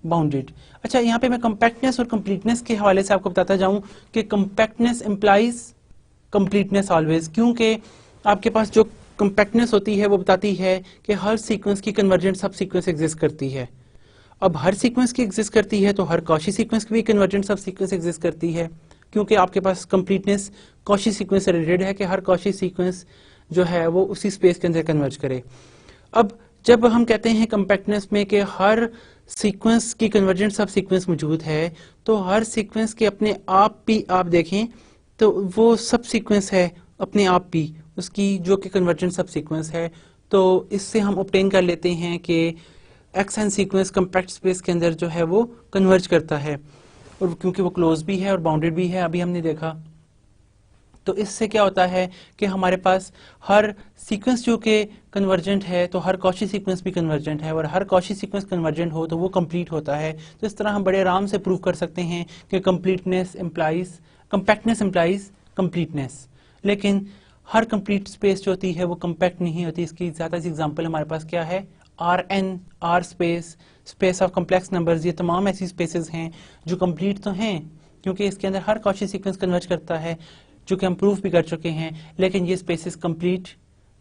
bounded. अच्छा, यहाँ पे मैं कम्पैक्टनेस और कंप्लीटनेस के हवाले से आपको बताता जाऊं कि कम्पैक्टनेस इंप्लाइज कंप्लीटनेस ऑलवेज, क्योंकि आपके पास जो कम्पैक्टनेस होती है वो बताती है कि हर सीक्वेंस की कन्वर्जेंट सब सीक्वेंस एग्जिस्ट करती है। अब हर सीक्वेंस की एग्जिस्ट करती है तो हर कॉची सीक्वेंस की भी कन्वर्जेंट सब सीक्वेंस एग्जिस्ट करती है, क्योंकि आपके पास कंप्लीटनेस कॉची सीक्वेंस से रिलेटेड है कि हर कॉची सीक्वेंस जो है वो उसी स्पेस के अंदर कन्वर्ज करे। अब जब हम कहते हैं कम्पैक्टनेस में कि हर सीक्वेंस की कन्वर्जेंट सब सीक्वेंस मौजूद है, तो हर सीक्वेंस के अपने आप भी आप देखें तो वो सब सीक्वेंस है अपने आप भी उसकी जो कि कन्वर्जेंट सब सीक्वेंस है। तो इससे हम ऑब्टेन कर लेते हैं कि x n sequence compact space के अंदर जो है वो कन्वर्ज करता है, और क्योंकि वो क्लोज भी है और बाउंडेड भी है, अभी हमने देखा। तो इससे क्या होता है कि हमारे पास हर सीक्वेंस जो कि कन्वर्जेंट है तो हर कॉची सीक्वेंस भी कन्वर्जेंट है, और हर कॉची सीक्वेंस कन्वर्जेंट हो तो वो कंप्लीट होता है। तो इस तरह हम बड़े आराम से प्रूव कर सकते हैं कि completeness implies compactness implies completeness. लेकिन हर कंप्लीट स्पेस जो होती है वो कम्पैक्ट नहीं होती। इसकी ज़्यादा सी एग्जांपल हमारे पास क्या है, R n, R space, space of complex numbers, ये तमाम ऐसी स्पेसेस हैं जो कंप्लीट तो हैं क्योंकि इसके अंदर हर कॉची सीक्वेंस कन्वर्ज करता है, जो कि हम प्रूफ भी कर चुके हैं, लेकिन ये स्पेसेस कंप्लीट,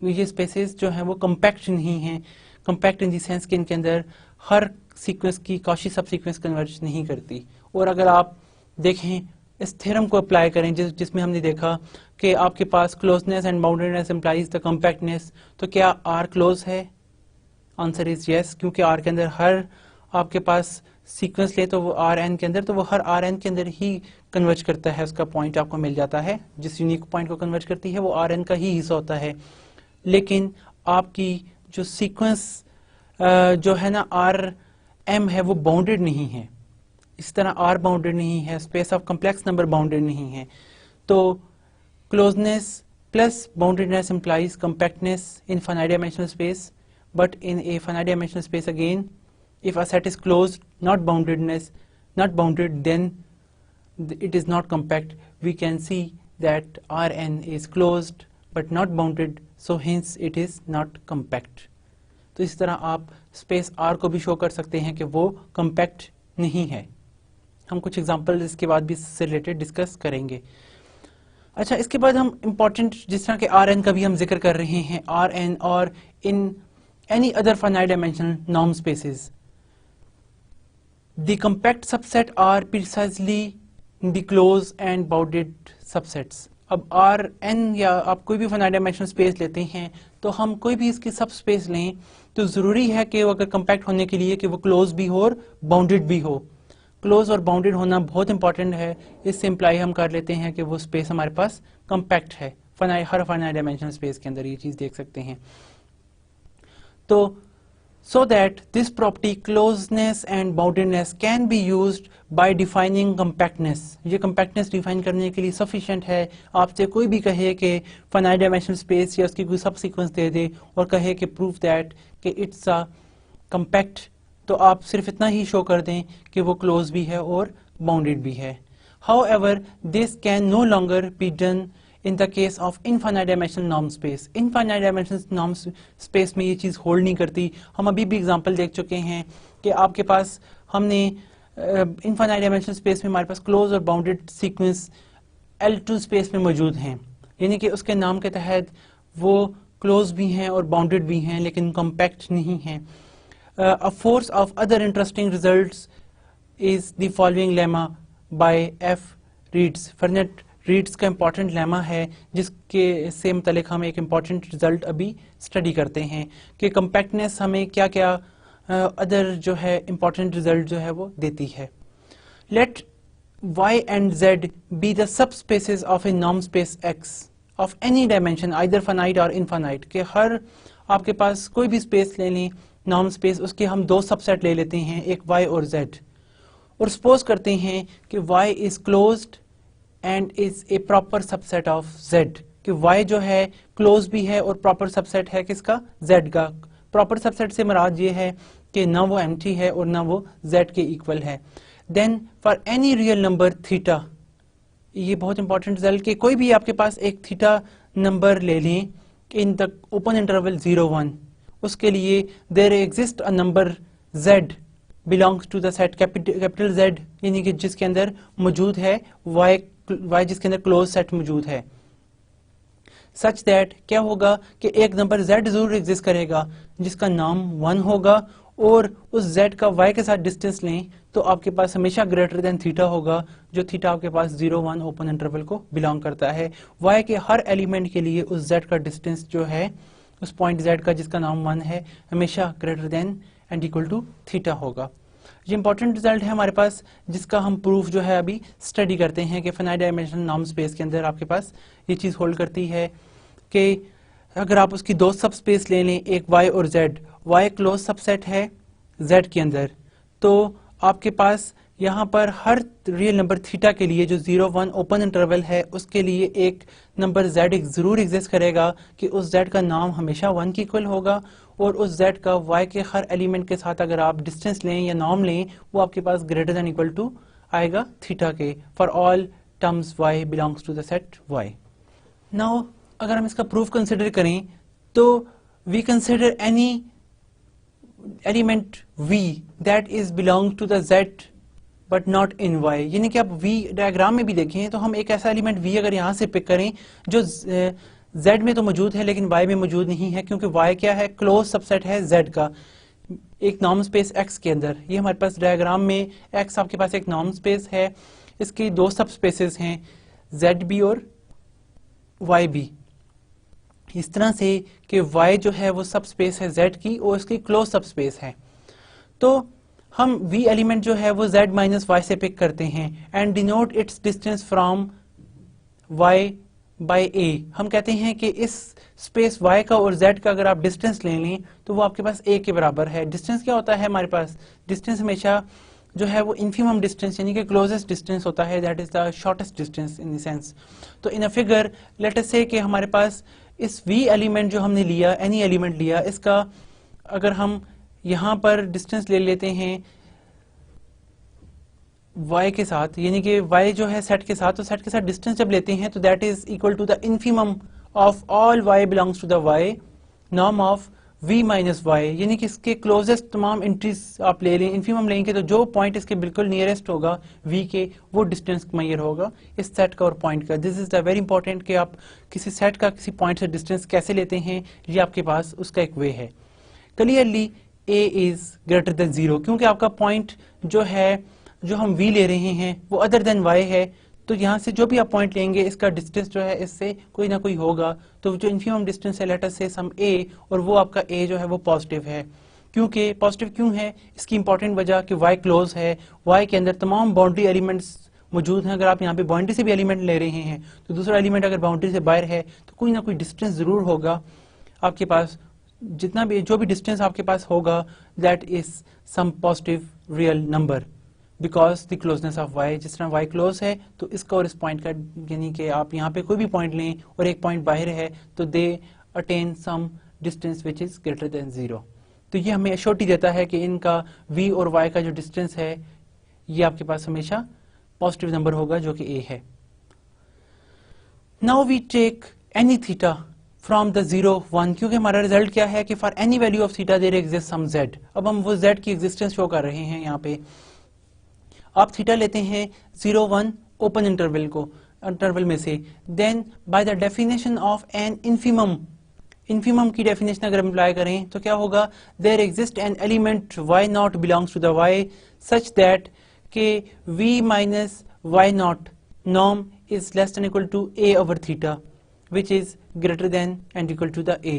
ये स्पेसेस जो हैं वो कम्पैक्ट नहीं हैं। कम्पैक्ट इन दी सेंस कि इनके अंदर हर सीक्वेंस की कॉची सब सीक्वेंस कन्वर्ज नहीं करती। और अगर आप देखें इस थ्योरम को अप्लाई करें जिसमें हमने देखा कि आपके पास closeness and boundedness implies the compactness, तो क्या आर क्लोज है? आंसर इज यस, क्योंकि आर के अंदर हर आपके पास सीक्वेंस ले तो वो आर एन के अंदर, तो वो हर आर एन के अंदर ही कन्वर्ज करता है, उसका पॉइंट आपको मिल जाता है, जिस यूनिक पॉइंट को कन्वर्ज करती है वो आर एन का ही हिस्सा होता है। लेकिन आपकी जो सीक्वेंस जो है ना आर एम है वो बाउंडेड नहीं है, इस तरह आर बाउंडेड नहीं है, space of complex number bounded नहीं है। तो closeness plus boundedness implies compactness in finite dimensional space, but in a finite dimensional space again, if a set is closed, not bounded, then it is not compact. We can see that Rn is closed but not bounded, so hence it is not compact. तो इस तरह आप स्पेस R को भी शो कर सकते हैं कि वो compact नहीं है। हम कुछ एग्जांपल इसके बाद भी इससे रिलेटेड डिस्कस करेंगे। अच्छा, इसके बाद हम इम्पॉर्टेंट जिस तरह के आर एन का भी हम जिक्र कर रहे हैं, आर एन और in any other finite dimensional norm spaces, the compact subset are precisely the closed and bounded subsets. अब आर एन या आप कोई भी फाइनाइट डायमेंशनल स्पेस लेते हैं तो हम कोई भी इसकी सब स्पेस लें तो जरूरी है कि वो अगर कॉम्पैक्ट होने के लिए कि वो क्लोज भी हो और बाउंडेड भी हो। क्लोज और बाउंडेड होना बहुत इंपॉर्टेंट है। इससे इम्प्लाई हम कर लेते हैं कि वो स्पेस हमारे पास कम्पैक्ट है। हर फाइनाइट डायमेंशनल स्पेस के अंदर ये चीज देख सकते हैं। तो so that this property closeness and boundedness can be used by defining compactness. ये कम्पैक्टनेस डिफाइन करने के लिए सफिशिएंट है। आपसे कोई भी कहे कि फाइनाइट डायमेंशनल स्पेस या उसकी कोई सब सीक्वेंस दे दे और कहे कि प्रूफ दैट कि इट्स अ कम्पैक्ट, तो आप सिर्फ इतना ही शो कर दें कि वो क्लोज भी है और बाउंडेड भी है। However, this can no longer be done in the case of infinite dimensional norm space. Infinite dimensional norm space में ये चीज़ होल्ड नहीं करती। हम अभी भी एग्जांपल देख चुके हैं कि आपके पास हमने इनफाइनाइट डायमेंशनल स्पेस में हमारे पास क्लोज और बाउंडेड सीक्वेंस L2 स्पेस में मौजूद हैं, यानी कि उसके नाम के तहत वो क्लोज भी हैं और बाउंडेड भी हैं लेकिन कॉम्पैक्ट नहीं हैं। A force of other interesting results is the following lemma by F. Reeds. Fernet Reeds का इम्पॉर्टेंट लेमा है जिसके से मुतालिक हम एक इम्पॉर्टेंट रिजल्ट अभी स्टडी करते हैं कि कम्पैक्टनेस हमें क्या क्या अदर जो है इम्पॉर्टेंट रिजल्ट जो है वो देती है। Let y and z be the subspaces of a norm space x of any dimension either finite or infinite। के हर आपके पास कोई भी स्पेस ले लें नॉर्म स्पेस, उसके हम दो सबसेट ले लेते हैं, एक y और z, और सपोज करते हैं कि y is closed and is a proper subset of z, कि y जो है क्लोज भी है और प्रॉपर सबसेट है किसका, z का। प्रॉपर सबसेट से मुराद ये है कि ना वो एम्प्टी है और ना वो z के इक्वल है। Then for any real number theta, ये बहुत इंपॉर्टेंट रिजल्ट कि कोई भी आपके पास एक थीटा नंबर ले लें इन द ओपन इंटरवल 0-1, उसके लिए there exist a number z belongs to the set capital Z, यानी कि जिसके अंदर मौजूद है y जिसके अंदर क्लोज सेट मौजूद है, सच दैट क्या होगा कि एक नंबर z जरूर एग्जिस्ट करेगा जिसका नाम 1 होगा और उस z का y के साथ डिस्टेंस लें तो आपके पास हमेशा ग्रेटर देन थीटा होगा, जो थीटा आपके पास 0-1 ओपन इंटरवल को बिलोंग करता है। y के हर एलिमेंट के लिए उस z का डिस्टेंस जो है उस पॉइंट z का जिसका नाम 1 है हमेशा greater than and equal to theta होगा। ये इंपॉर्टेंट रिजल्ट है हमारे पास जिसका हम प्रूफ जो है अभी स्टडी करते हैं कि फाइनाइट डायमेंशनल नॉर्म स्पेस के अंदर आपके पास ये चीज़ होल्ड करती है कि अगर आप उसकी दो सब स्पेस ले लें, एक y और z, y क्लोज सबसेट है z के अंदर, तो आपके पास यहाँ पर हर रियल नंबर थीटा के लिए जो 0-1 ओपन इंटरवल है उसके लिए एक नंबर z जरूर एग्जिस्ट करेगा कि उस z का नाम हमेशा 1 की इक्वल होगा और उस z का y के हर एलिमेंट के साथ अगर आप डिस्टेंस लें या नॉर्म लें वो आपके पास ग्रेटर देन इक्वल टू आएगा थीटा के for all terms y belongs to the set y। Now अगर हम इसका प्रूफ कंसिडर करें तो we consider any element v that is belong to the z but not in y, यानी कि आप v डायग्राम में भी देखें तो हम एक ऐसा एलिमेंट v अगर यहाँ से पिक करें जो z में तो मौजूद है लेकिन y में मौजूद नहीं है, क्योंकि y क्या है, क्लोज सबसेट है z का एक नॉर्म स्पेस x के अंदर। ये हमारे पास डायग्राम में x आपके पास एक नॉर्म स्पेस है, इसकी दो सब स्पेसेस हैं z भी और y भी, इस तरह से कि y जो है वो सब स्पेस है z की और इसकी क्लोज सब स्पेस है। तो हम v एलिमेंट जो है वो z माइनस y से पिक करते हैं and denote its distance from y by a। हम कहते हैं कि इस स्पेस y का और z का अगर आप डिस्टेंस ले लें तो वो आपके पास a के बराबर है। डिस्टेंस क्या होता है हमारे पास, डिस्टेंस हमेशा जो है वो इन्फीमम डिस्टेंस यानी कि क्लोजेस्ट डिस्टेंस होता है, that is the shortest distance in the sense. तो इन अ फिगर लेट अस से कि हमारे पास इस v एलिमेंट जो हमने लिया, एनी एलिमेंट लिया, इसका अगर हम यहाँ पर डिस्टेंस ले लेते हैं y के साथ, यानी कि y जो है सेट के साथ, तो सेट के साथ डिस्टेंस जब लेते हैं तो that is equal to the infimum of all y belongs to the y norm of v minus y, यानी कि इसके क्लोजेस्ट तमाम एंट्रीज आप ले लें, इन्फीमम लेंगे तो जो पॉइंट इसके बिल्कुल नियरेस्ट होगा v के, वो डिस्टेंस मैयर होगा इस सेट का और पॉइंट का। This is the very important कि आप किसी सेट का किसी पॉइंट से डिस्टेंस कैसे लेते हैं, ये आपके पास उसका एक वे है। Clearly a is greater than 0, क्योंकि आपका पॉइंट जो है जो हम v ले रहे हैं वो अदर देन y है, तो यहाँ से जो भी आप पॉइंट लेंगे इसका डिस्टेंस जो है इससे कोई ना कोई होगा। तो जो इन्फीमम डिस्टेंस है लेट अस से सम a, और वो आपका a जो है वो पॉजिटिव है। क्योंकि पॉजिटिव क्यों है, इसकी इंपॉर्टेंट वजह कि y क्लोज है, y के अंदर तमाम बाउंड्री एलिमेंट्स मौजूद हैं। अगर आप यहाँ पे बाउंड्री से भी एलिमेंट ले रहे हैं तो दूसरा एलिमेंट अगर बाउंड्री से बाहर है तो कोई ना कोई डिस्टेंस जरूर होगा आपके पास, जितना भी जो भी डिस्टेंस आपके पास होगा that is some positive real number because the closeness of y। जिस तरह y क्लोज है तो इसका और इस पॉइंट का, यानी कि आप यहाँ पे कोई भी पॉइंट लें और एक पॉइंट बाहर है तो they attain some distance which is greater than 0। तो ये हमें एश्योरिटी देता है कि इनका v और y का जो डिस्टेंस है ये आपके पास हमेशा पॉजिटिव नंबर होगा जो कि a है। Now we take any theta from the 0 1, क्योंकि हमारा रिजल्ट क्या है कि for any value of theta there exist some z। अब हम वो z की एग्जिस्टेंस शो कर रहे हैं। यहाँ पे आप थीटा लेते हैं 0 1 ओपन इंटरवल में से, then by the definition of an infimum, infimum की डेफिनेशन अगर हम अप्लाई करें तो क्या होगा, there exist an element y not belongs to the y such that के v minus y naught norm is less than equal to a over theta which is greater than and equal to the a।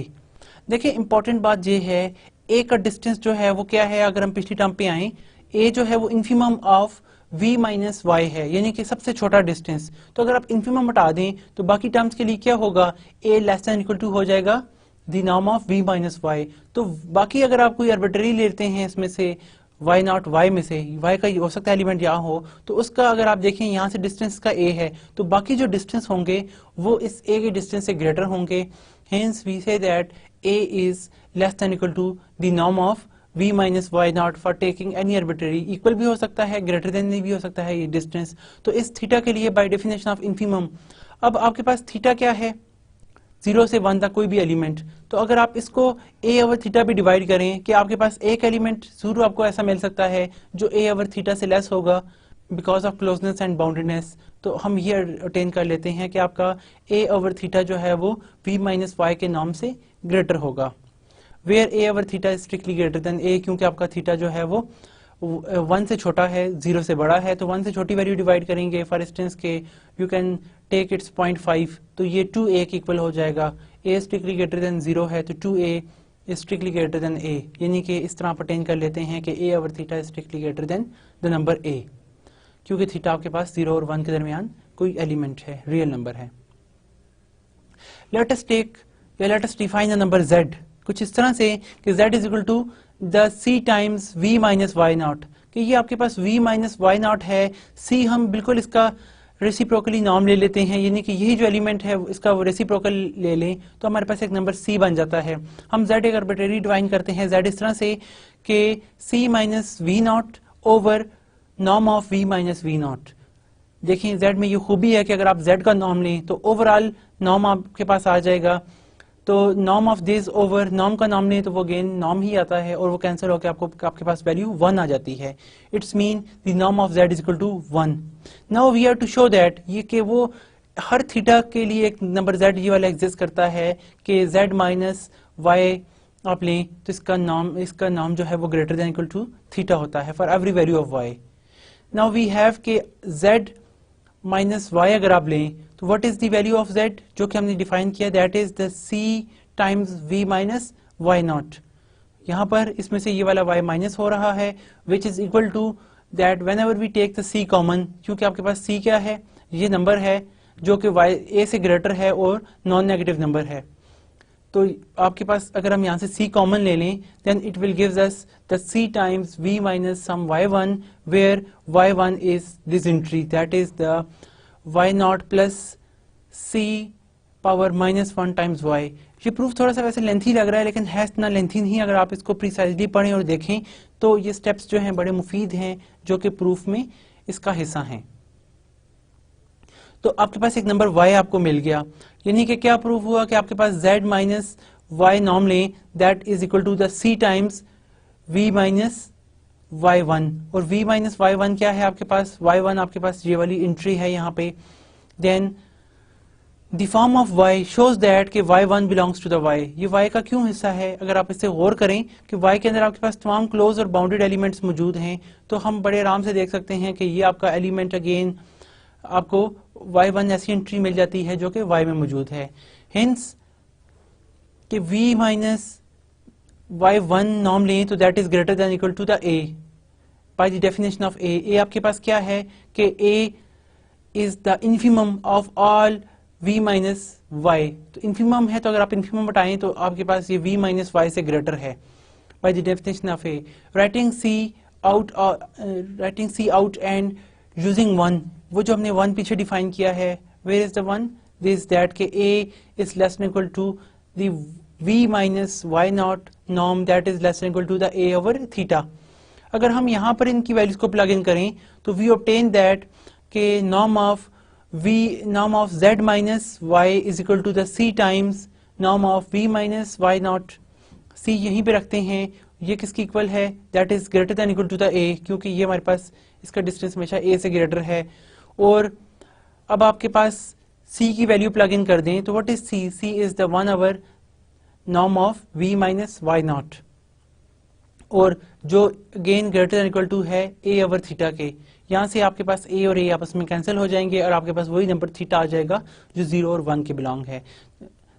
देखिए इंपॉर्टेंट बात ये है, a का डिस्टेंस जो है वो क्या है, अगर हम पिछली टर्म पे आए a जो है वो infimum of v minus y है, यानी कि सबसे छोटा डिस्टेंस। तो अगर आप इन्फीमम हटा दें तो बाकी टर्म्स के लिए क्या होगा, a less than equal to हो जाएगा the norm of v minus y। तो बाकी अगर आप कोई आर्बिट्ररी लेते हैं इसमें से y नॉट y में से, y का हो सकता है एलिमेंट यहाँ हो, तो उसका अगर आप देखें यहाँ से डिस्टेंस का a है तो बाकी जो डिस्टेंस होंगे वो इस a के डिस्टेंस से ग्रेटर होंगे। Hence we say that a is less than equal to the norm of v minus y naught for taking any arbitrary, equal भी हो सकता है, ग्रेटर देन भी हो सकता है ये डिस्टेंस। तो इस थीटा के लिए बाय डेफिनेशन ऑफ इन्फीमम, अब आपके पास थीटा क्या है 0 से 1 तक कोई भी एलिमेंट, तो अगर आप इसको a ओवर थीटा भी डिवाइड करें कि आपके पास एक एलिमेंट जरूर आपको ऐसा मिल सकता है जो a ओवर थीटा से लेस होगा बिकॉज ऑफ क्लोजनेस एंड बाउंड्रीनेस। तो हम ये अटेन कर लेते हैं कि आपका a ओवर थीटा जो है वो v माइनस वाई के नॉर्म से ग्रेटर होगा, where a over theta is strictly greater than a, क्योंकि आपका थीटा जो है वो 1 से छोटा है 0 से बड़ा है, तो 1 से छोटी वैल्यू डिवाइड करेंगे। फॉर इंस्टेंस के यू कैन टेक इट्स 0.5, तो ये 2a के इक्वल हो जाएगा। a स्ट्रिक्टली ग्रेटर देन 0 है तो 2a is strictly greater than a, यानी कि इस तरह आप अटेन कर लेते हैं कि a over theta is strictly greater then the number a, क्योंकि थीटा आपके पास 0 और 1 के दरमियान कोई एलिमेंट है, रियल नंबर है। लेट अस टेक या let us define the number z कुछ इस तरह से कि z is equal to the c times v minus y naught, कि ये आपके पास v माइनस वाई नॉट है, c हम बिल्कुल इसका रेसिप्रोकली नॉर्म ले लेते हैं, यानी कि यही जो एलिमेंट है इसका वो रेसिप्रोकल ले लें तो हमारे पास एक नंबर c बन जाता है। हम z एक आर्बिट्ररी डिफाइन करते हैं z इस तरह से कि c minus v naught over norm of v minus v naught. देखिए z में ये खूबी है कि अगर आप z का नॉर्म लें तो ओवरऑल नॉर्म आपके पास आ जाएगा तो norm of this over norm का नॉर्म लें तो वो अगेन नॉर्म ही आता है और वो कैंसिल होकर आपके पास वैल्यू 1 आ जाती है. It's mean the norm of z is equal to 1. Now we have to show that ये कि वो हर थीटा के लिए एक नंबर z ये वाला एग्जिस्ट करता है कि z माइनस y आप लें तो इसका नाम जो है वो greater than equal to theta होता है for every value of y. Now we have के z माइनस y अगर आप लें तो what is the value of z जो कि हमने डिफाइन किया, that is the c times v minus y naught. यहाँ पर इसमें से ये वाला y माइनस हो रहा है which is equal to that whenever we take the c common, क्योंकि आपके पास c क्या है, ये नंबर है जो कि a से ग्रेटर है और नॉन नेगेटिव नंबर है. तो आपके पास अगर हम यहाँ से c कॉमन ले लें then it will gives us the c times v minus some y1 where y1 is this entry, that is the y naught plus c power minus 1 times y. ये प्रूफ थोड़ा सा वैसे लेंथी लग रहा है लेकिन है इतना लेंथी नहीं. अगर आप इसको प्रिसाइजली पढ़ें और देखें तो ये स्टेप्स जो हैं बड़े मुफीद हैं जो कि प्रूफ में इसका हिस्सा हैं. तो आपके पास एक नंबर y आपको मिल गया, यानी कि क्या प्रूफ हुआ कि आपके पास z माइनस y नॉर्म लें that is equal to the c times v minus y1. और v माइनस y1 क्या है आपके पास, y1 आपके पास ये वाली एंट्री है यहाँ पे. Then the form of y shows that कि y1 belongs to the y. ये y का क्यों हिस्सा है, अगर आप इससे गौर करें कि y के अंदर आपके पास तमाम क्लोज और बाउंडेड एलिमेंट्स मौजूद हैं तो हम बड़े आराम से देख सकते हैं कि ये आपका एलिमेंट अगेन आपको y1 ऐसी एंट्री मिल जाती है जो कि y में मौजूद है. हिंस कि v माइनस y1 नॉर्म लें तो that is greater than equal to the a by the definition of a. a आपके पास क्या है कि a is the infimum of all v minus y. तो इन्फिमम है तो अगर आप इन्फिमम हटाएं तो आपके पास ये v माइनस y से ग्रेटर है by the definition of a. Writing c out and using 1, वो जो हमने 1 पीछे डिफाइन किया है, where is the 1, this that के a is less than equal to the v minus y naught norm that is less than equal to the a over theta. अगर हम यहाँ पर इनकी वैल्यूज को प्लग इन करें तो वी ऑब्टेन दैट के norm of z minus y is equal to the c times norm of v minus y naught. c यहीं पे रखते हैं, ये किसकी इक्वल है, that is greater than equal to the a, क्योंकि ये हमारे पास इसका डिस्टेंस हमेशा a से ग्रेटर है. और अब आपके पास c की वैल्यू प्लग इन कर दें तो what is c, c is the 1 over norm of v minus y naught, और जो again greater than equal to है a ओवर थीटा के. यहाँ से आपके पास a और a आपस में कैंसिल हो जाएंगे और आपके पास वही नंबर थीटा आ जाएगा जो 0 और 1 के बिलोंग है,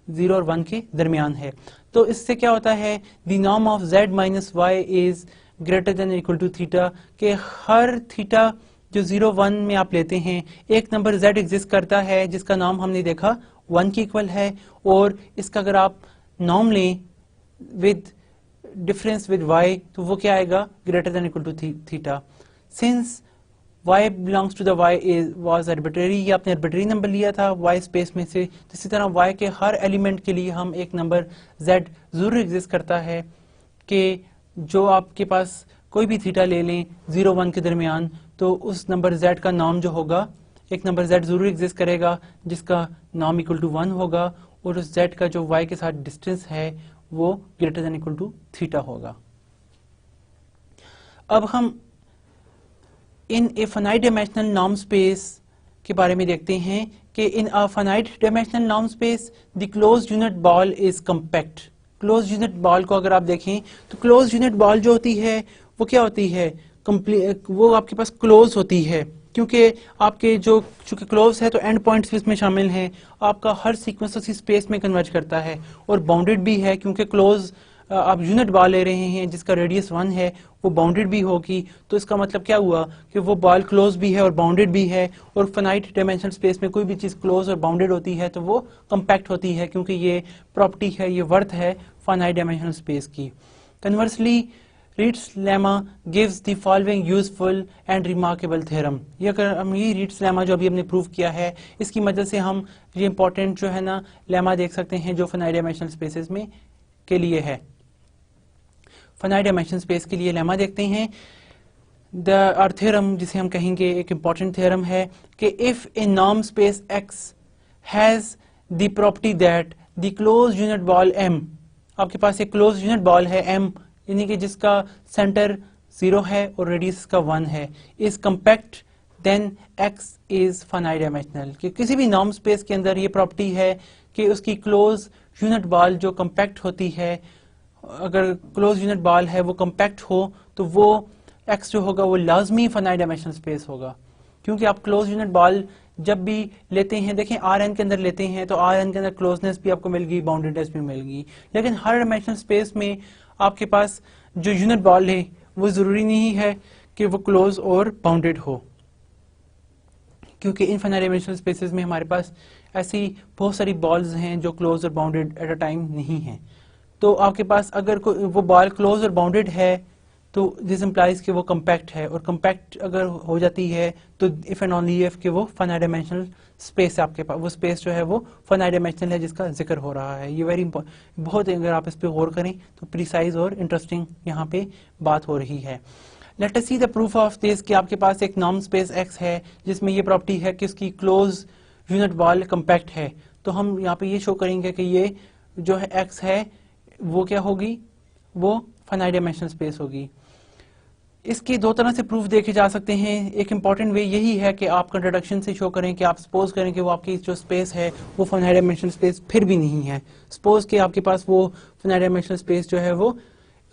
0 और 1 के दरमियान है. तो इससे क्या होता है, the norm of z minus y is greater than equal to theta, के हर थीटा जो 0 1 में आप लेते हैं एक नंबर z एग्जिस्ट करता है जिसका नाम हमने देखा 1 की इक्वल है, और इसका अगर आप नॉर्म लें विद डिफरेंस विद y तो वो क्या आएगा, greater than equal to theta. Since y belongs to the y was arbitrary, ये आपने आर्बिट्रेरी नंबर लिया था y स्पेस में से, तो इसी तरह y के हर एलिमेंट के लिए हम एक नंबर z जरूर एग्जिस्ट करता है कि जो आपके पास कोई भी थीटा ले लें 0 1 के दरमियान तो उस नंबर z का नाम जो होगा, एक नंबर z जरूर एग्जिस्ट करेगा जिसका नाम इक्वल टू 1 होगा और उस z का जो y के साथ डिस्टेंस है वो greater than equal to theta होगा. अब हम in a finite dimensional norm space के बारे में देखते हैं कि in a finite dimensional norm space the closed unit ball is compact. Closed unit ball को अगर आप देखें तो क्लोज्ड यूनिट बॉल जो होती है वो क्या होती है, वो आपके पास क्लोज होती है, क्योंकि आपके जो चूंकि क्लोज है तो एंड पॉइंट्स भी इसमें शामिल हैं, आपका हर सीक्वेंस उसी स्पेस में कन्वर्ज करता है, और बाउंडेड भी है क्योंकि क्लोज आप यूनिट बॉल ले रहे हैं जिसका रेडियस 1 है वो बाउंडेड भी होगी. तो इसका मतलब क्या हुआ कि वो बॉल क्लोज भी है और बाउंडेड भी है, और फाइनाइट डायमेंशनल स्पेस में कोई भी चीज़ क्लोज और बाउंडेड होती है तो वो कम्पैक्ट होती है, क्योंकि ये प्रॉपर्टी है, ये वर्थ है फाइनाइट डायमेंशनल स्पेस की. Conversely reads lemma gives the following useful and remarkable theorem. ये अगर हम ये रीड्स लेमा जो अभी हमने प्रूव किया है इसकी मदद से हम ये इंपॉर्टेंट जो है ना लेमा देख सकते हैं जो फाइनाइट डायमेंशनल स्पेसेस में के लिए है. फाइनाइट डायमेंशन स्पेस के लिए लेमा देखते हैं. द थ्योरम जिसे हम कहेंगे एक इंपॉर्टेंट थ्योरम है कि if A norm space x has the property that the close unit ball m, आपके पास एक क्लोज यूनिट बॉल है m, यानी कि जिसका सेंटर 0 है और रेडियस इसका 1 है, is compact then x is finite dimensional. कि किसी भी नॉर्म स्पेस के अंदर ये प्रॉपर्टी है कि उसकी क्लोज यूनिट बॉल जो कम्पैक्ट होती है, अगर क्लोज यूनिट बॉल है वो कम्पैक्ट हो तो वो x जो होगा वो लाजमी फाइनाइट डायमेंशनल स्पेस होगा। क्योंकि आप क्लोज यूनिट बॉल जब भी लेते हैं, देखें Rn के अंदर लेते हैं तो Rn के अंदर क्लोजनेस भी आपको मिल गई, बाउंडेडनेस भी मिल गई, लेकिन हर डायमेंशनल स्पेस में आपके पास जो यूनिट बॉल है वो जरूरी नहीं है कि वो क्लोज और बाउंडेड हो, क्योंकि इनफाइनाइट डायमेंशनल स्पेसेस में हमारे पास ऐसी बहुत सारी बॉल्स हैं जो क्लोज और बाउंडेड एट अ टाइम नहीं हैं। तो आपके पास अगर वो बॉल क्लोज और बाउंडेड है तो दिस इम्प्लाइज कि वो कम्पैक्ट है, और कम्पैक्ट अगर हो जाती है तो इफ एंड ओनली इफ कि वो फाइनाइट डायमेंशनल स्पेस है, आपके पास वो स्पेस जो है वो फाइनाइट डायमेंशनल है जिसका जिक्र हो रहा है। ये वेरी बहुत, अगर आप इस पर गौर करें तो प्रिसाइज और इंटरेस्टिंग यहाँ पे बात हो रही है। Let us see the proof of this कि आपके पास एक नॉर्म स्पेस x है जिसमें ये प्रॉपर्टी है कि उसकी क्लोज यूनिट बॉल कम्पैक्ट है। तो हम यहाँ पे ये शो करेंगे कि ये जो है x है वो क्या होगी, वो फाइनाइट डायमेंशनल स्पेस होगी। इसके दो तरह से प्रूफ देखे जा सकते हैं। एक इंपॉर्टेंट वे यही है कि आप कंट्रोडक्शन से शो करें कि आप सपोज करें कि वो आपकी जो स्पेस है वो फाइनाइट डायमेंशनल स्पेस फिर भी नहीं है। सपोज कि आपके पास वो फाइनाइट डायमेंशनल स्पेस जो है वो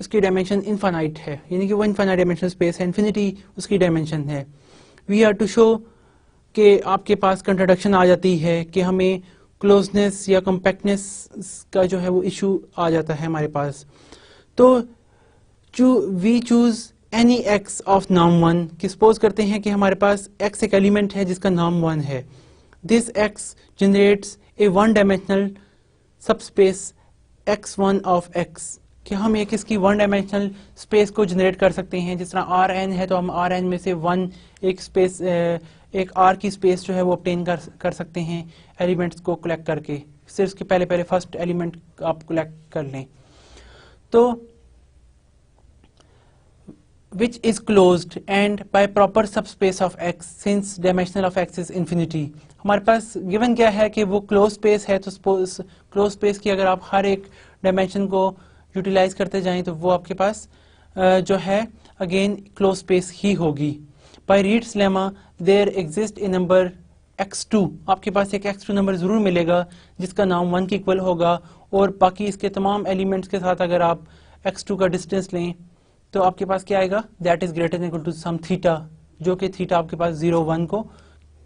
उसकी डायमेंशन इनफाइनाइट है, यानी कि वो इनफाइनाइट डायमेंशनल स्पेस है, इन्फिनिटी उसकी डायमेंशन है। वी आर टू शो कि आपके पास कंट्रोडक्शन आ जाती है कि हमें क्लोजनेस या कम्पैक्टनेस का जो है वो इशू आ जाता है हमारे पास। तो we choose any x of norm 1 कि सपोज करते हैं कि हमारे पास x एक एलिमेंट है जिसका नॉर्म 1 है। This x generates A one dimensional subspace x1 of x, कि हम एक इसकी वन डायमेंशनल स्पेस को जनरेट कर सकते हैं। जिस तरह Rn है तो हम Rn में से वन एक स्पेस, एक R की स्पेस जो है वो ऑब्टेन कर सकते हैं एलिमेंट्स को कलेक्ट करके। सिर्फ उसके पहले फर्स्ट एलिमेंट आप कलेक्ट कर लें। तो which is closed and by proper subspace of x since dimensional of x is infinity। हमारे पास गिवन क्या है कि वो क्लोज स्पेस है, तो सपोज क्लोज स्पेस की अगर आप हर एक डायमेंशन को यूटिलाइज करते जाएं तो वो आपके पास जो है अगेन क्लोज स्पेस ही होगी। By reads lemma there exist a number x2, आपके पास एक x2 नंबर जरूर मिलेगा जिसका नाम 1 के इक्वल होगा, और बाकी इसके तमाम एलिमेंट्स के साथ अगर आप x2 का डिस्टेंस लें तो आपके पास क्या आएगा, that is greater than equal to some theta, जो कि थीटा आपके पास 0-1 को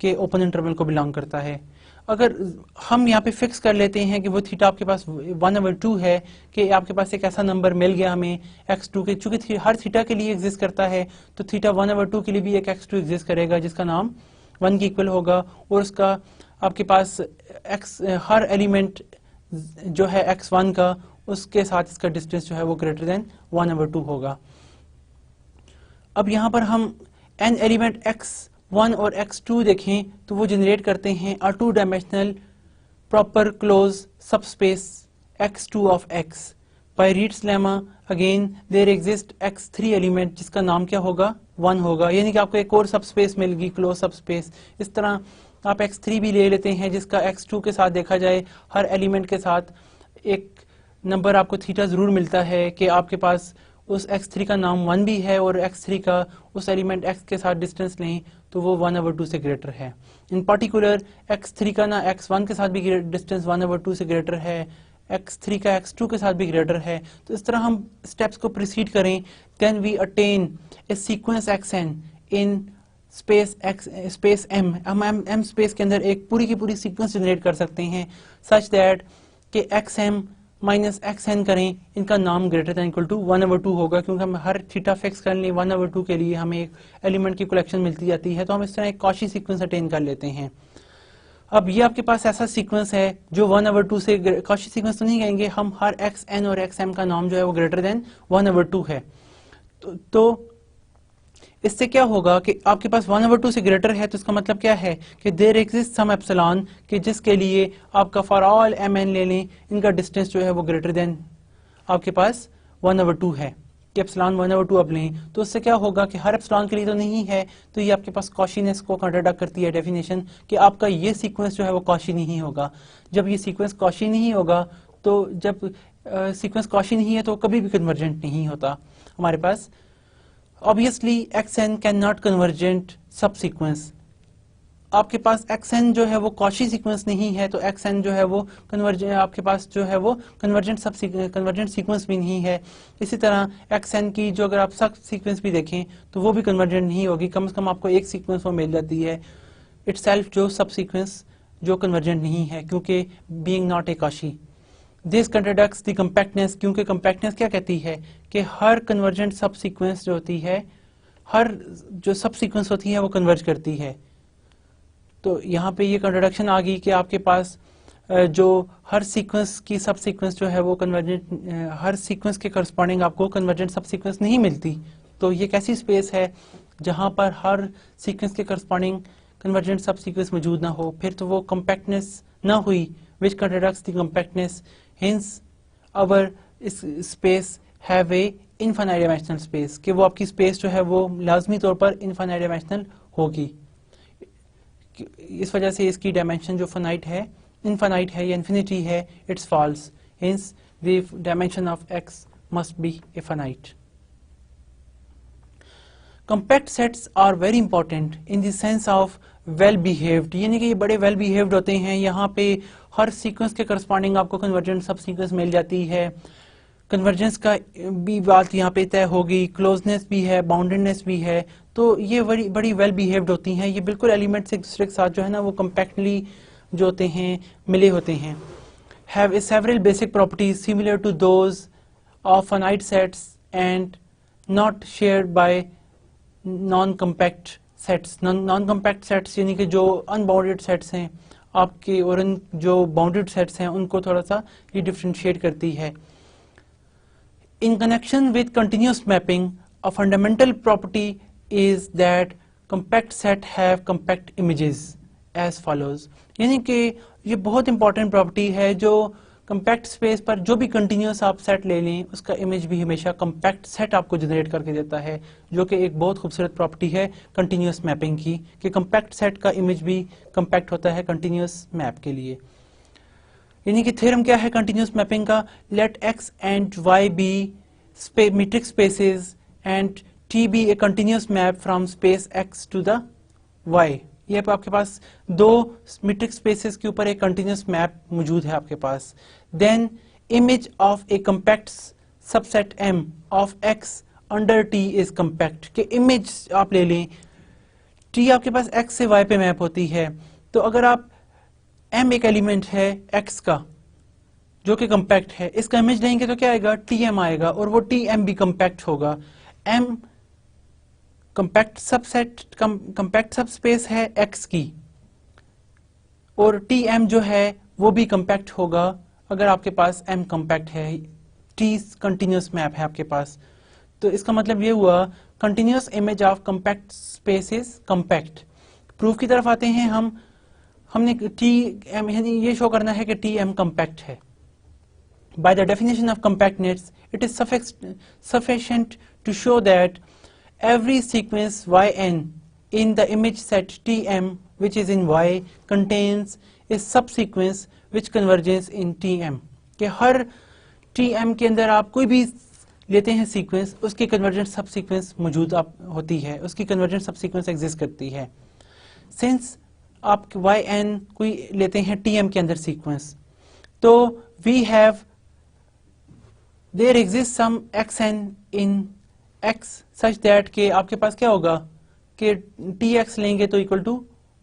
के ओपन इंटरवल को बिलोंग करता है। अगर हम यहाँ पे फिक्स कर लेते हैं कि वो थीटा आपके पास 1/2 है, कि आपके पास एक ऐसा नंबर मिल गया हमें x2 के, चूंकि हर थीटा के लिए एग्जिस्ट करता है तो थीटा 1/2 के लिए भी एक x2 एग्जिस्ट करेगा जिसका नाम 1 के इक्वल होगा, और उसका आपके पास हर एलिमेंट जो है x1 का उसके साथ इसका डिस्टेंस जो है वो ग्रेटर देन 1/2 होगा। अब यहाँ पर हम n एलिमेंट x1 और x2 देखें तो वो जनरेट करते हैं a two dimensional proper close subspace x2 of x। By reads lemma again there exist x3 element जिसका नाम क्या होगा, 1 होगा, यानी कि आपको एक और सबस्पेस मिल गई, क्लोज सबस्पेस। इस तरह आप x3 भी ले लेते हैं जिसका x2 के साथ देखा जाए हर एलिमेंट के साथ एक नंबर आपको थीटा जरूर मिलता है, कि आपके पास उस x3 का नाम 1 भी है और x3 का उस एलिमेंट x के साथ डिस्टेंस लें तो वो 1/2 से ग्रेटर है। इन पर्टिकुलर x3 का ना x1 के साथ भी डिस्टेंस 1/2 से ग्रेटर है, x3 का x2 के साथ भी ग्रेटर है। तो इस तरह हम स्टेप्स को प्रोसीड करें, then we attain a sequence xn in space m। हम m स्पेस के अंदर एक पूरी की पूरी सीक्वेंस जनरेट कर सकते हैं सच दैट कि xm माइनस xn करें, इनका नाम ग्रेटर देन इक्वल टू 1/2 होगा, क्योंकि हम हर थीटा फिक्स कर लें 1/2 के लिए हमें एक एलिमेंट की कलेक्शन मिलती जाती है, तो हम इस तरह एक कॉची सीक्वेंस अटेन कर लेते हैं। अब ये आपके पास ऐसा सीक्वेंस है जो 1/2 से, कॉची सीक्वेंस तो नहीं कहेंगे हम, हर xn और xm का नाम जो है वो ग्रेटर देन 1/2 है। तो इससे क्या होगा कि आपके पास 1/2 से ग्रेटर है, तो इसका मतलब क्या है कि देयर एग्जिस्ट सम एप्सिलॉन, कि जिसके लिए आपका फॉर ऑल mn ले लें, इनका डिस्टेंस जो है वो ग्रेटर देन आपके पास 1/2 है। कि ε1/2 आप लें, तो उससे क्या होगा कि हर एप्सिलॉन के लिए तो नहीं है, तो ये आपके पास कॉशीनेस को कंट्राडिक्ट करती है डेफिनेशन कि आपका ये सीक्वेंस जो है वो कॉशी नहीं होगा। जब ये सीक्वेंस कॉशी नहीं होगा, तो जब सीक्वेंस कॉशी नहीं है तो कभी भी कन्वर्जेंट नहीं होता हमारे पास। Obviously xn can not convergent सब सीक्वेंस। आपके पास xn जो है वो कॉशी सीक्वेंस नहीं है, तो xn जो है वो आपके पास जो है वो कन्वर्जेंट सीक्वेंस भी नहीं है। इसी तरह xn की जो अगर आप सब सीक्वेंस भी देखें तो वो भी कन्वर्जेंट नहीं होगी, कम से कम आपको एक सीक्वेंस वो मिल जाती है इटसेल्फ जो सब सीक्वेंस जो कन्वर्जेंट नहीं है, क्योंकि being not a Cauchy. This contradicts the compactness, क्योंकि कंपैक्टनेस क्या कहती है कि हर कन्वर्जेंट सब सीक्वेंस जो होती है, हर जो सब सीक्वेंस होती है वो कन्वर्ज करती है। तो यहाँ पे ये कंट्रोडक्शन आ गई कि आपके पास जो हर सीक्वेंस की सब सीक्वेंस जो है वो कन्वर्जेंट, हर सीक्वेंस के करस्पॉन्डिंग आपको कन्वर्जेंट सब सीक्वेंस नहीं मिलती। तो ये कैसी स्पेस है जहाँ पर हर सीक्वेंस के करस्पॉन्डिंग कन्वर्जेंट सब सीक्वेंस मौजूद ना हो, फिर तो वो कंपैक्टनेस ना हुई, which contradicts the compactness. Hence our space have a infinite dimensional space, कि वो आपकी स्पेस जो है वो लाजमी तौर पर इनफाइनाइट डायमेंशनल होगी। इस वजह से इसकी डायमेंशन जो फाइनाइट है, इनफाइनाइट है या इन्फिनिटी है, it's false. Hence the dimension of x must be a finite. Compact sets are very important in the sense of well behaved, यानी कि ये बड़े वेल बिहेव्ड होते हैं। यहाँ पे हर सीक्वेंस के करस्पॉन्डिंग आपको कन्वर्जेंट सब सीक्वेंस मिल जाती है। कन्वर्जेंस का भी बात यहाँ पे तय होगी, क्लोजनेस भी है, बाउंडेडनेस भी है, तो ये बड़ी बड़ी वेल बिहेव्ड होती हैं। ये बिल्कुल एलिमेंट्स एक दूसरे के साथ जो है ना वो कंपैक्टली जो होते हैं मिले होते हैं। Have a several basic properties similar to those of finite sets and not shared by non compact sets. Non compact sets यानी कि जो अनबाउंडेड सेट्स हैं आपके, और इन जो बाउंडेड सेट्स हैं उनको थोड़ा सा ये डिफ्रेंशिएट करती है। In connection with continuous mapping, a fundamental property is that compact set have compact images as follows। यानी कि ये बहुत इंपॉर्टेंट प्रॉपर्टी है जो कंपैक्ट स्पेस पर जो भी कंटिन्यूस आप सेट ले लें उसका इमेज भी हमेशा कंपैक्ट सेट आपको जनरेट करके देता है, जो कि एक बहुत खूबसूरत प्रॉपर्टी है कंटिन्यूस मैपिंग की, कि कंपैक्ट सेट का इमेज भी कंपैक्ट होता है कंटिन्यूस मैप के लिए। यानी कि थ्योरम क्या है कंटिन्यूस मैपिंग का, let x and y be metric spaces and t be a continuous map from space x to the y। ये आपके पास दो मीट्रिक स्पेसेस के ऊपर एक कंटिन्यूस मैप मौजूद है आपके पास। Then image of a compact subset m of x under t is compact, के इमेज आप ले लें, t आपके पास x से y पे मैप होती है, तो अगर आप m एक एलिमेंट है x का जो कि कंपैक्ट है, इसका इमेज लेंगे तो क्या आएगा, tm आएगा, और वो tm भी कंपैक्ट होगा। m कंपैक्ट सबसेट कंपैक्ट सब स्पेस है x की, और tm जो है वो भी कंपैक्ट होगा अगर आपके पास m कंपैक्ट है, t कंटिन्यूस मैप है आपके पास। तो इसका मतलब ये हुआ continuous image of compact space is compact. Proof की तरफ आते हैं हमने tm ये शो करना है कि tm कंपैक्ट है। By the definition of compactness, it is sufficient to show that every sequence yn in the image set Tm which is in Y contains a subsequence which converges in Tm। कि हर Tm के अंदर आप कोई भी लेते हैं सीक्वेंस, उसकी कन्वर्जेंट सब सीक्वेंस मौजूद होती है, उसकी कन्वर्जेंट सब सीक्वेंस एग्जिस्ट करती है। सिंस आप yn कोई लेते हैं Tm के अंदर सीक्वेंस, तो we have there exists some xn in x such that कि आपके पास क्या होगा कि tx लेंगे तो इक्वल टू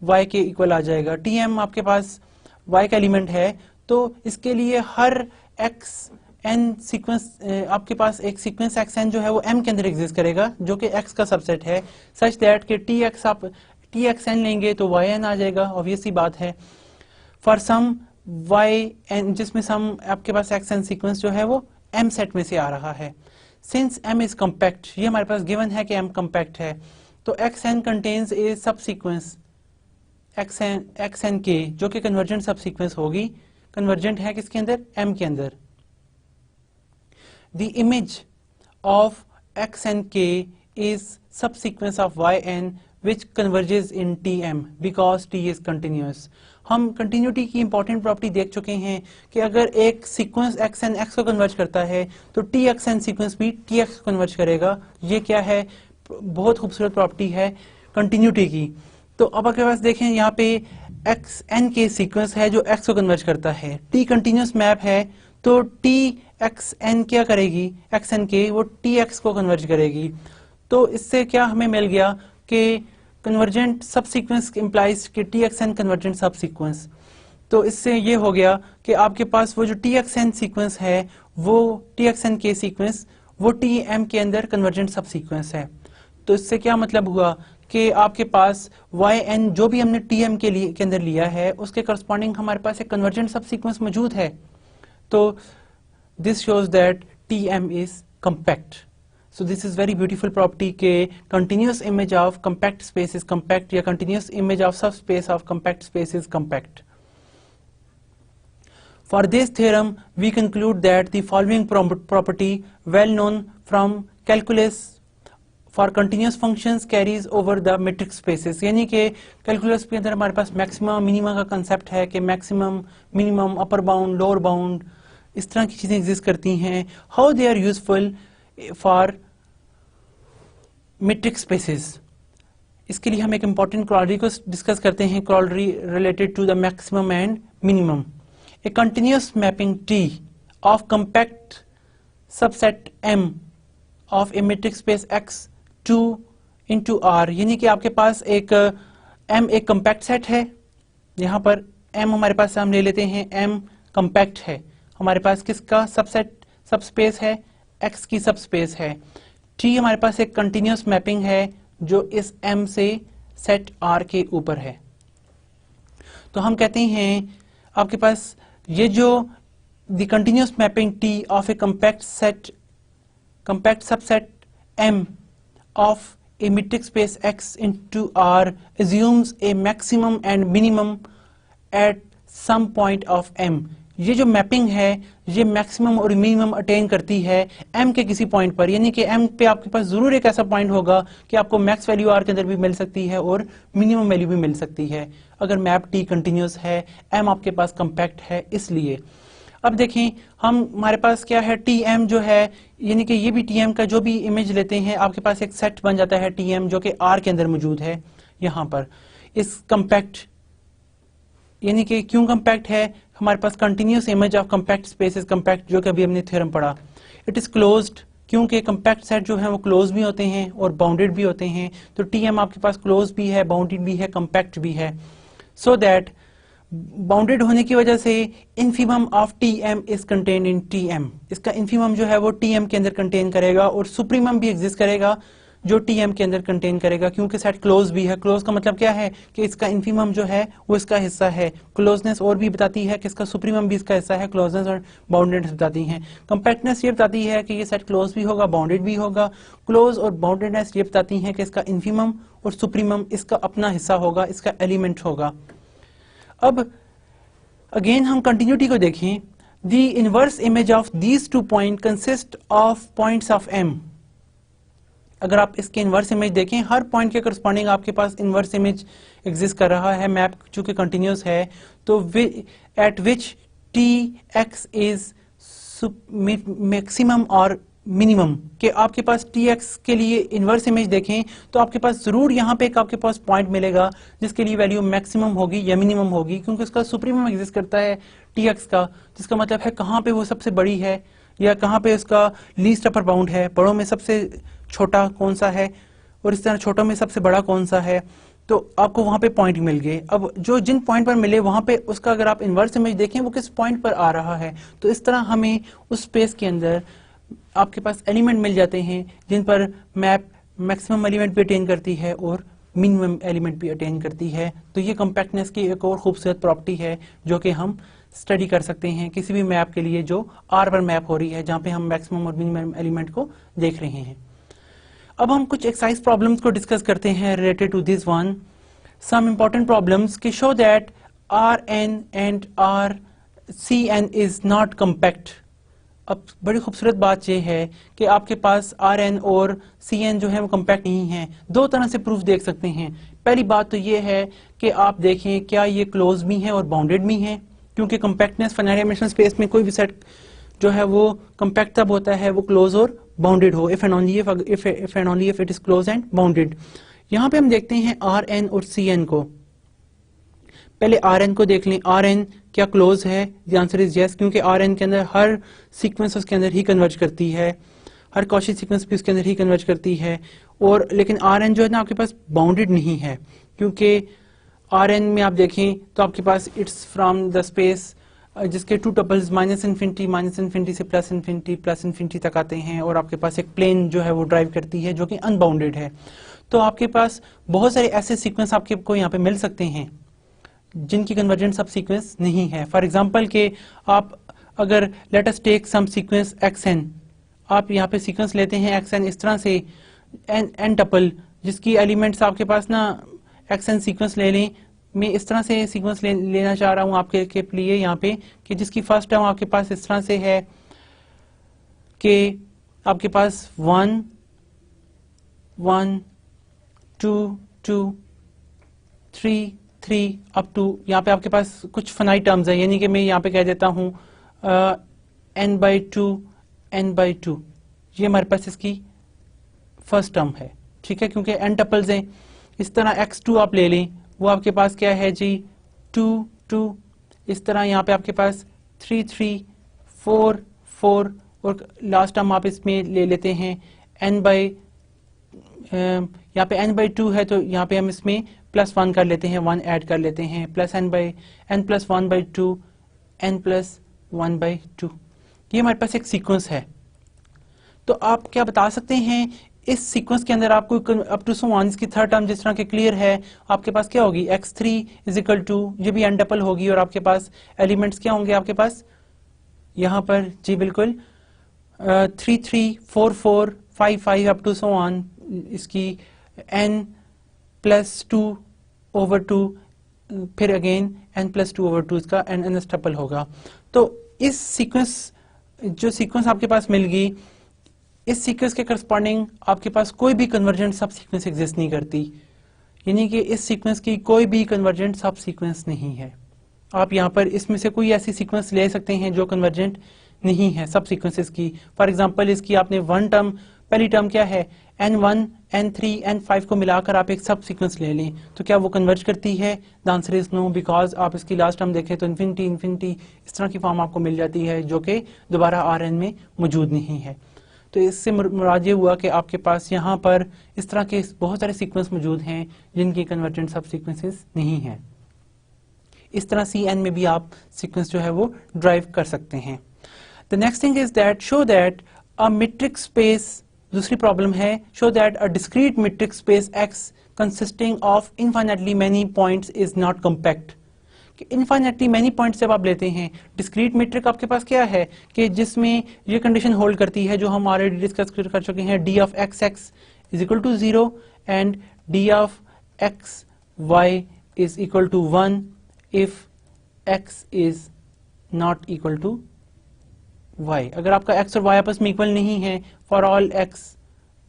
y के इक्वल आ जाएगा। tm आपके पास y का एलिमेंट है, तो इसके लिए हर xn सीक्वेंस आपके पास एक सीक्वेंस xn जो है वो m के अंदर एग्जिस्ट करेगा जो कि x का सबसेट है, सच दैट कि tx आप txn लेंगे तो yn आ जाएगा, ऑब्वियस सी बात है। फॉर सम yn जिसमें सम आपके पास xn सीक्वेंस जो है वो m सेट में से आ रहा है। सिंस m इज कंपैक्ट, ये हमारे पास गिवन है कि m कंपैक्ट है, तो xn कंटेन्स ए सब सीक्वेंस xn के जो कि कन्वर्जेंट सब सीक्वेंस होगी, कन्वर्जेंट है किसके अंदर, m के अंदर। The image of x n के is subsequence of y n which converges in Tm because T is continuous। हम कंटिन्यूटी की इंपॉर्टेंट प्रॉपर्टी देख चुके हैं कि अगर एक सीक्वेंस xn x को कन्वर्ज करता है तो txn सीक्वेंस भी tx को कन्वर्ज करेगा। ये क्या है, बहुत खूबसूरत प्रॉपर्टी है कंटिन्यूटी की। तो अब आपके पास देखें यहाँ पे xn के सीक्वेंस है जो x को कन्वर्ज करता है, t कंटिन्यूस मैप है तो txn क्या करेगी, xn के वो tx को कन्वर्ज करेगी। तो इससे क्या हमें मिल गया कि कन्वर्जेंट सब सीक्वेंस इंप्लाइज कि txn कन्वर्जेंट सब सीक्वेंस। तो इससे ये हो गया कि आपके पास वो जो txn सीक्वेंस है वो txn के सीक्वेंस वो tm के अंदर कन्वर्जेंट सब सीक्वेंस है। तो इससे क्या मतलब हुआ कि आपके पास yn जो भी हमने tm के अंदर लिया है उसके करस्पॉन्डिंग हमारे पास एक कन्वर्जेंट सब सीक्वेंस मौजूद है। तो this shows that tm is compact. So this is very beautiful property के continuous image of compact space is compact या continuous image of subspace of compact space is compact। For this theorem we conclude that the following property well known from calculus for continuous functions carries over the metric spaces। यानी कि calculus के अंदर हमारे पास maximum minimum का concept है कि maximum minimum upper bound lower bound इस तरह की चीजें exist करती हैं। How they are useful for metric spaces। इसके लिए हम एक important corollary को डिस्कस करते हैं, corollary related to the maximum and minimum। A continuous mapping T of compact subset M of a metric space X 2 into R, यानी कि आपके पास एक M एक compact set है, यहाँ पर M हमारे पास हम ले लेते हैं M compact है, हमारे पास किसका सबस्पेस है, X की सबस्पेस है। T हमारे पास एक कंटिन्यूस मैपिंग है जो इस M से सेट R के ऊपर है। तो हम कहते हैं आपके पास ये जो the continuous mapping T of a compact subset M of A metric space X into R assumes a maximum and minimum at some point of M। ये जो मैपिंग है ये मैक्सिमम और मिनिमम अटेन करती है m के किसी पॉइंट पर, यानी कि m पे आपके पास जरूर एक ऐसा पॉइंट होगा कि आपको मैक्स वैल्यू r के अंदर भी मिल सकती है और मिनिमम वैल्यू भी मिल सकती है अगर मैप t कंटिन्यूस है, m आपके पास कम्पैक्ट है। इसलिए अब देखें हमारे पास क्या है, tm जो है यानी कि ये भी tm का जो भी इमेज लेते हैं आपके पास एक सेट बन जाता है tm जो कि r के अंदर मौजूद है। यहाँ पर इस कम्पैक्ट यानी कि क्यों कम्पैक्ट है, हमारे पास continuous image of compact space is compact जो कि अभी हमने थ्योरम पढ़ा। इट इज क्लोज्ड क्योंकि कम्पैक्ट सेट जो है वो क्लोज भी होते हैं और बाउंडेड भी होते हैं। तो टीएम आपके पास क्लोज भी है, बाउंडेड भी है, कम्पैक्ट भी है। सो दैट बाउंडेड होने की वजह से infimum of TM is contained in TM. इसका इन्फीमम जो है वो टीएम के अंदर कंटेन करेगा और सुप्रीमम भी एग्जिस्ट करेगा जो टीएम के अंदर कंटेन करेगा क्योंकि सेट क्लोज भी है। क्लोज का मतलब क्या है कि इसका इन्फीमम जो है वो इसका हिस्सा है। क्लोजनेस और भी बताती है कि इसका सुप्रीमम भी इसका हिस्सा है। क्लोजनेस और बाउंडेडनेस बताती हैं। कंपैक्टनेस ये बताती है कि ये सेट क्लोज भी होगा, बाउंडेड भी होगा। क्लोज और बाउंडेडनेस ये बताती है कि इसका इन्फीमम और सुप्रीमम इसका अपना हिस्सा होगा, इसका एलिमेंट होगा। अब अगेन हम कंटिन्यूटी को देखें। The inverse image of these two point consist of points of M. अगर आप इसके इनवर्स इमेज देखें, हर पॉइंट के करस्पॉन्डिंग आपके पास इनवर्स इमेज एग्जिस्ट कर रहा है। मैप चूंकि कंटिन्यूस है तो eight which T x is maximum और मिनिमम के आपके पास टी एक्स के लिए इनवर्स इमेज देखें तो आपके पास जरूर यहाँ पे एक आपके पास पॉइंट मिलेगा जिसके लिए वैल्यू मैक्सिमम होगी या मिनिमम होगी क्योंकि उसका सुप्रीमम एग्जिस्ट करता है टी एक्स का, जिसका मतलब है कहाँ पे वो सबसे बड़ी है या कहाँ पे उसका लीस्ट अपर बाउंड है, बड़ों में सबसे छोटा कौन सा है और इस तरह छोटों में सबसे बड़ा कौन सा है। तो आपको वहां पे पॉइंट मिल गए। अब जो जिन पॉइंट पर मिले वहां पे उसका अगर आप इनवर्स इमेज देखें वो किस पॉइंट पर आ रहा है। तो इस तरह हमें उस स्पेस के अंदर आपके पास एलिमेंट मिल जाते हैं जिन पर मैप मैक्सिमम एलिमेंट भी अटेन करती है और मिनिमम एलिमेंट भी अटेन करती है। तो ये कम्पैक्टनेस की एक और खूबसूरत प्रॉपर्टी है जो कि हम स्टडी कर सकते हैं किसी भी मैप के लिए जो आर पर मैप हो रही है जहां पे हम मैक्सिमम और मिनिमम एलिमेंट को देख रहे हैं। अब हम कुछ एक्सरसाइज प्रॉब्लम्स को डिस्कस करते हैं related to this one. Some important problems के show that R N and R C N is not compact अब बड़ी खूबसूरत बात यह है कि आपके पास Rn और Cn जो है वो कम्पैक्ट नहीं है। दो तरह से प्रूफ देख सकते हैं। पहली बात तो ये है कि आप देखें क्या ये क्लोज भी है और बाउंडेड भी है, क्योंकि कम्पैक्टनेस फाइनाइट डायमेंशनल स्पेस में कोई भी सेट जो है वो कम्पैक्ट तब होता है वो क्लोज और बाउंडेड हो, if and only if it is close and bounded. यहाँ पे हम देखते हैं Rn और Cn को। पहले Rn को देख लें, Rn क्या क्लोज है? द आंसर इज यस, क्योंकि Rn के अंदर हर सीक्वेंस उसके अंदर ही कन्वर्ज करती है, हर कॉची सीक्वेंस भी उसके अंदर ही कन्वर्ज करती है। और लेकिन Rn जो है ना आपके पास बाउंडेड नहीं है, क्योंकि Rn में आप देखें तो आपके पास इट्स फ्रॉम द स्पेस जिसके टू टपल्स माइनस इन्फिनिटी से प्लस इन्फिनिटी तक आते हैं, और आपके पास एक प्लेन जो है वो ड्राइव करती है जो कि अनबाउंडेड है। तो आपके पास बहुत सारे ऐसे सीक्वेंस आपको यहाँ पे मिल सकते हैं जिनकी कन्वर्जेंट सब सीक्वेंस नहीं है। फॉर एग्जाम्पल के आप अगर let us take some sequence xn, आप यहाँ पे सीक्वेंस लेते हैं xn इस तरह से n टपल जिसकी एलिमेंट्स आपके पास ना xn सीक्वेंस ले लें। मैं इस तरह से सीक्वेंस लेना चाह रहा हूँ आपके के लिए यहाँ पे कि जिसकी फर्स्ट टर्म आपके पास इस तरह से है कि आपके पास 1 1 2 2 3 3 अप टू यहाँ पे आपके पास कुछ फाइनाइट टर्म्स है, यानी कि मैं यहाँ पे कह देता हूँ n/2 ये हमारे पास इसकी फर्स्ट टर्म है, ठीक है, क्योंकि n टपल्स हैं। इस तरह x2 आप ले लें, वो आपके पास क्या है जी 2 2। इस तरह यहाँ पे आपके पास 3 3 4 4 और लास्ट टर्म आप इसमें ले लेते हैं यहाँ पे n/2 है, तो यहाँ पे हम इसमें +1 कर लेते हैं, 1 ऐड कर लेते हैं, प्लस n+1/2 n+1/2। ये हमारे पास एक सीक्वेंस है। तो आप क्या बता सकते हैं इस सीक्वेंस के अंदर आपको अप टू 1 की थर्ड टर्म जिस तरह के क्लियर है, आपके पास क्या होगी x3 = ये भी n टपल होगी, और आपके पास एलिमेंट्स क्या होंगे आपके पास यहाँ पर जी बिल्कुल 3 3 4 4 5 5 अप टू 1 इसकी n+2/2 फिर अगेन n+2/2 इसका n टपल होगा। तो इस सीक्वेंस जो सीक्वेंस आपके पास मिल गई, इस सीक्वेंस के करस्पॉन्डिंग आपके पास कोई भी कन्वर्जेंट सब सीक्वेंस एग्जिस्ट नहीं करती, यानी कि इस सीक्वेंस की कोई भी कन्वर्जेंट सब सीक्वेंस नहीं है। आप यहाँ पर इसमें से कोई ऐसी सीक्वेंस ले सकते हैं जो कन्वर्जेंट नहीं है सब सीक्वेंसेस की। फॉर एग्जांपल इसकी आपने वन टर्म, पहली टर्म क्या है n1 n3 n5 को मिलाकर आप एक सब सीक्वेंस ले लें, तो क्या वो कन्वर्ज करती है? The answer is no, because आप इसकी लास्ट टर्म देखें तो इन्फिनिटी इस तरह की फॉर्म आपको मिल जाती है जो कि दोबारा Rn में मौजूद नहीं है। तो इससे मुराद ये हुआ कि आपके पास यहाँ पर इस तरह के बहुत सारे सीक्वेंस मौजूद हैं जिनकी कन्वर्जेंट सब सीक्वेंसेस नहीं हैं। इस तरह Cn में भी आप सीक्वेंस जो है वो ड्राइव कर सकते हैं। The next thing is that show that a metric space, दूसरी प्रॉब्लम है show that a discrete metric space X consisting of infinitely many points is not compact. Infinitely many points जब आप लेते हैं, डिस्क्रीट मीट्रिक आपके पास क्या है कि जिसमें ये कंडीशन होल्ड करती है जो हम ऑलरेडी डिस्कस कर चुके हैं, d of xx = 0 and d of xy = 1 if x is not equal to y। अगर आपका x और y आपस में इक्वल नहीं है, फॉर ऑल x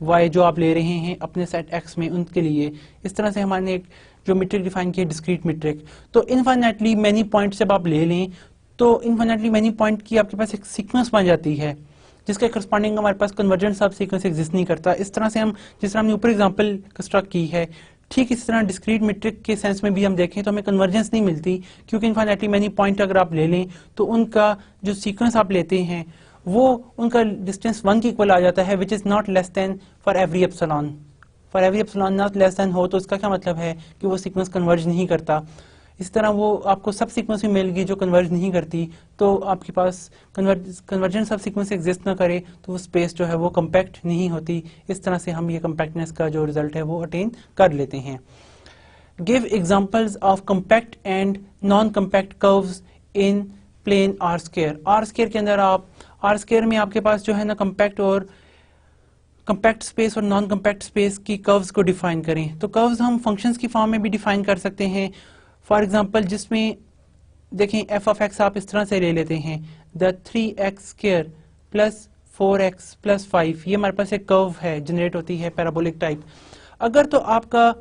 y जो आप ले रहे हैं अपने सेट x में, उनके लिए इस तरह से हमारे एक जो मीट्रिक डिफाइन किया डिस्क्रीट मीट्रिक। तो इनफाइनाइटली मैनी पॉइंट जब आप ले लें तो इनफाइनाइटली मैनी पॉइंट की आपके पास एक सीक्वेंस बन जाती है जिसके करस्पॉन्डिंग हमारे पास कन्वर्जेंट सब सीक्वेंस एग्जिस्ट नहीं करता। इस तरह से हम जिस तरह हमने ऊपर एग्जांपल कंस्ट्रक्ट की है, ठीक इस तरह डिस्क्रीट मीट्रिक के सेंस में भी हम देखें तो हमें कन्वर्जेंस नहीं मिलती, क्योंकि इनफाइनाइटली मैनी पॉइंट अगर आप ले लें तो उनका जो सीक्वेंस आप लेते हैं वो उनका डिस्टेंस 1 के इक्वल आ जाता है, which is not less than for every epsilon. For every epsilon not less than हो तो इसका क्या मतलब है कि वो सीक्वेंस कन्वर्ज नहीं करता। इस तरह वो आपको सब सीक्वेंस भी मिल गई जो कन्वर्ज नहीं करती, तो आपके पास कन्वर्जेंट सब सीक्वेंस एग्जिस्ट ना करे तो वो स्पेस जो है वो कम्पैक्ट नहीं होती। इस तरह से हम ये कम्पैक्टनेस का जो रिजल्ट है वो अटेन कर लेते हैं। Give examples of compact and non compact curves in plane R square. R square के अंदर आप आर स्क्वायर में आपके पास जो है ना कम्पैक्ट और कम्पैक्ट स्पेस और नॉन कम्पैक्ट स्पेस की कर्व्स को डिफाइन करें। तो कर्व्स हम फंक्शंस की फॉर्म में भी डिफाइन कर सकते हैं। फॉर एग्जांपल जिसमें देखें f of x आप इस तरह से ले लेते हैं, the 3x² plus 4x plus 5, ये हमारे पास एक कर्व है, जनरेट होती है पैराबोलिक टाइप। अगर तो आपका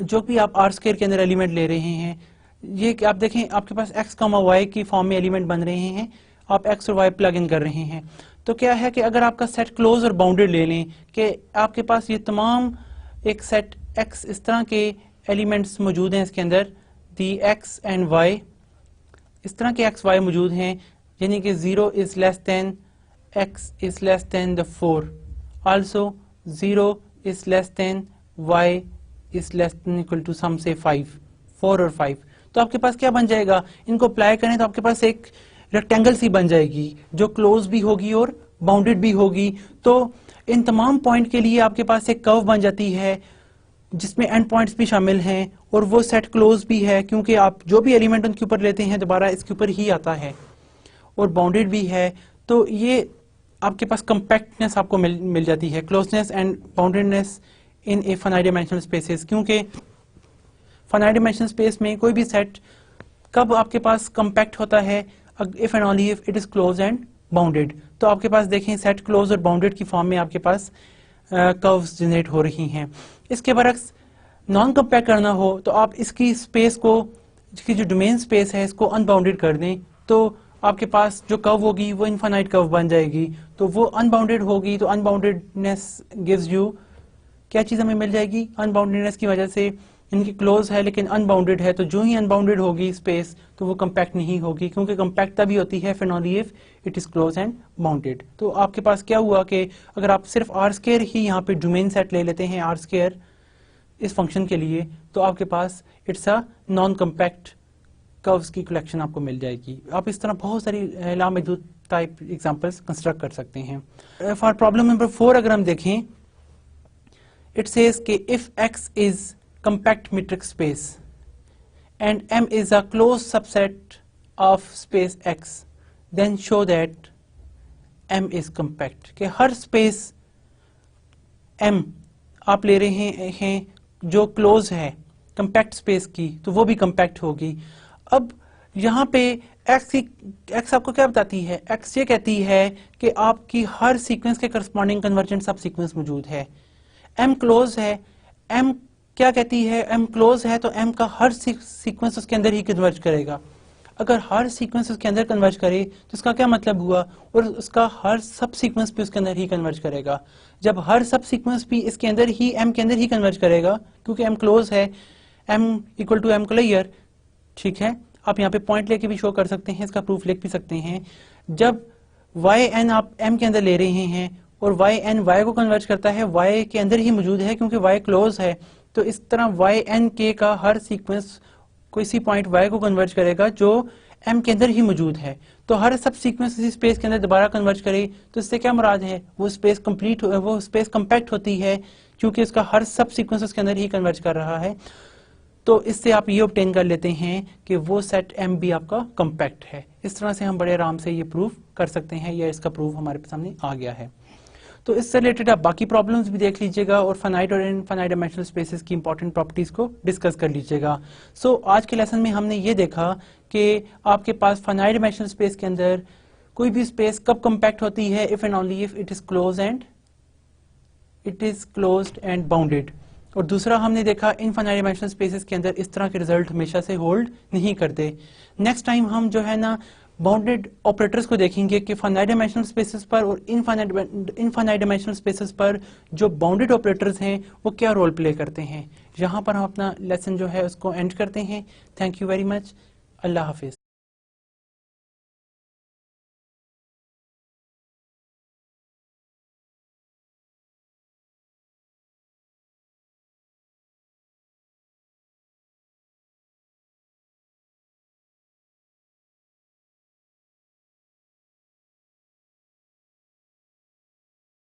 जो भी आप आर स्क्वायर के अंदर एलिमेंट ले रहे हैं, ये आप देखें आपके पास x, y की फॉर्म में एलिमेंट बन रहे हैं, आप x और y प्लग इन कर रहे हैं, तो क्या है कि अगर आपका सेट क्लोज और बाउंडेड ले लें कि आपके पास ये तमाम एक सेट x इस तरह के एलिमेंट्स मौजूद हैं इसके अंदर, दी x एंड y, इस तरह के x y मौजूद हैं, यानी कि 0 is less than x is less than the 4, also 0 is less than y is less than equal to some से 5, 4 और 5। तो आपके पास क्या बन जाएगा, इनको अप्लाई करें तो आपके पास एक रेक्टेंगल सी बन जाएगी जो क्लोज भी होगी और बाउंडेड भी होगी। तो इन तमाम पॉइंट के लिए आपके पास एक कर्व बन जाती है जिसमें एंड पॉइंट्स भी शामिल हैं और वो सेट क्लोज भी है, क्योंकि आप जो भी एलिमेंट उनके ऊपर लेते हैं दोबारा इसके ऊपर ही आता है, और बाउंडेड भी है। तो ये आपके पास कंपैक्टनेस आपको मिल जाती है, closeness and boundedness in a finite dimensional spaces, क्योंकि फाइनाइट डायमेंशनल स्पेस में कोई भी सेट कब आपके पास कंपैक्ट होता है, if and only if it is close and bounded. तो आपके पास देखें सेट क्लोज और बाउंडेड की फॉर्म में आपके पास कर्व्स जनरेट हो रही हैं। इसके बरक्स नॉन कंपैक्ट करना हो तो आप इसकी स्पेस को, इसकी जो डोमेन स्पेस है इसको अनबाउंडेड कर दें, तो आपके पास जो कर्व होगी वो इनफाइनाइट कर्व बन जाएगी, तो वो अनबाउंडेड होगी। तो अनबाउंडेडनेस गिव्स यू क्या चीज़ हमें मिल जाएगी, अनबाउंडेडनेस की वजह से इनकी क्लोज है लेकिन अनबाउंडेड है, तो जो ही अनबाउंडेड होगी स्पेस तो वो कंपैक्ट नहीं होगी, क्योंकि कंपैक्ट तभी होती है फिर only if it is close and bounded. तो आपके पास क्या हुआ कि अगर आप सिर्फ आर स्क्वायर ही यहाँ पे डोमेन सेट ले लेते हैं आर स्क्वायर इस फंक्शन के लिए, तो आपके पास it's a non compact curves की कलेक्शन आपको मिल जाएगी। आप इस तरह बहुत सारी लामहदूद टाइप एग्जांपल्स कंस्ट्रक्ट कर सकते हैं। फॉर प्रॉब्लम नंबर 4 अगर हम देखें, इट सेज कि if x is compact metric space and M is a closed subset of space X, then show that M is compact। कि हर space M आप ले रहे हैं जो close है compact space की, तो वो भी compact होगी। अब यहाँ पे X आपको क्या बताती है, X ये कहती है कि आपकी हर सीक्वेंस के करस्पॉन्डिंग कन्वर्जेंट सब सीक्वेंस मौजूद है। M क्लोज है, M क्या कहती है, M क्लोज है तो M का हर सीक्वेंस उसके अंदर ही कन्वर्ज करेगा। अगर हर सीक्वेंस उसके अंदर कन्वर्ज करे तो इसका क्या मतलब हुआ, और उसका हर सब सीक्वेंस भी उसके अंदर ही कन्वर्ज करेगा। जब हर सब सीक्वेंस भी इसके अंदर ही M के अंदर ही कन्वर्ज करेगा, क्योंकि M क्लोज है, M equal to M clear, ठीक है। आप यहाँ पे पॉइंट लेके भी शो कर सकते हैं, इसका प्रूफ लिख भी सकते हैं। जब yn आप M के अंदर ले रहे हैं और yn y को कन्वर्ज करता है, y के अंदर ही मौजूद है क्योंकि y क्लोज है, तो इस तरह yn का हर सीक्वेंस किसी पॉइंट y को कन्वर्ज करेगा जो M के अंदर ही मौजूद है। तो हर सब सीक्वेंस इसी स्पेस के अंदर दोबारा कन्वर्ज करे, तो इससे क्या मुराद है, वो स्पेस कंप्लीट, वो स्पेस कंपैक्ट होती है क्योंकि उसका हर सब सीक्वेंस उसके अंदर ही कन्वर्ज कर रहा है। तो इससे आप ये ऑब्टेन कर लेते हैं कि वो सेट M भी आपका कंपैक्ट है। इस तरह से हम बड़े आराम से ये प्रूफ कर सकते हैं, या इसका प्रूफ हमारे सामने आ गया है। तो इससे रिलेटेड आप बाकी प्रॉब्लम्स भी देख लीजिएगा और फाइनाइट और इनफाइनाइट डायमेंशनल स्पेसेस की इंपॉर्टेंट प्रॉपर्टीज को डिस्कस कर लीजिएगा। सो आज के लेसन में हमने ये देखा कि आपके पास फाइनाइट डायमेंशनल स्पेस के अंदर कोई भी स्पेस कब कंपैक्ट होती है, if and only if it is closed and bounded. और दूसरा हमने देखा इनफाइनाइट डायमेंशनल स्पेसेस के अंदर इस तरह के रिजल्ट हमेशा से होल्ड नहीं करते। नेक्स्ट टाइम हम जो है ना बाउंडेड ऑपरेटर्स को देखेंगे कि फाइनाइट डायमेंशनल स्पेसेस पर और इनफाइनाइट डायमेंशनल स्पेसेस पर जो बाउंडेड ऑपरेटर्स हैं वो क्या रोल प्ले करते हैं। यहाँ पर हम अपना लेसन जो है उसको एंड करते हैं। Thank you very much. Allah Hafiz.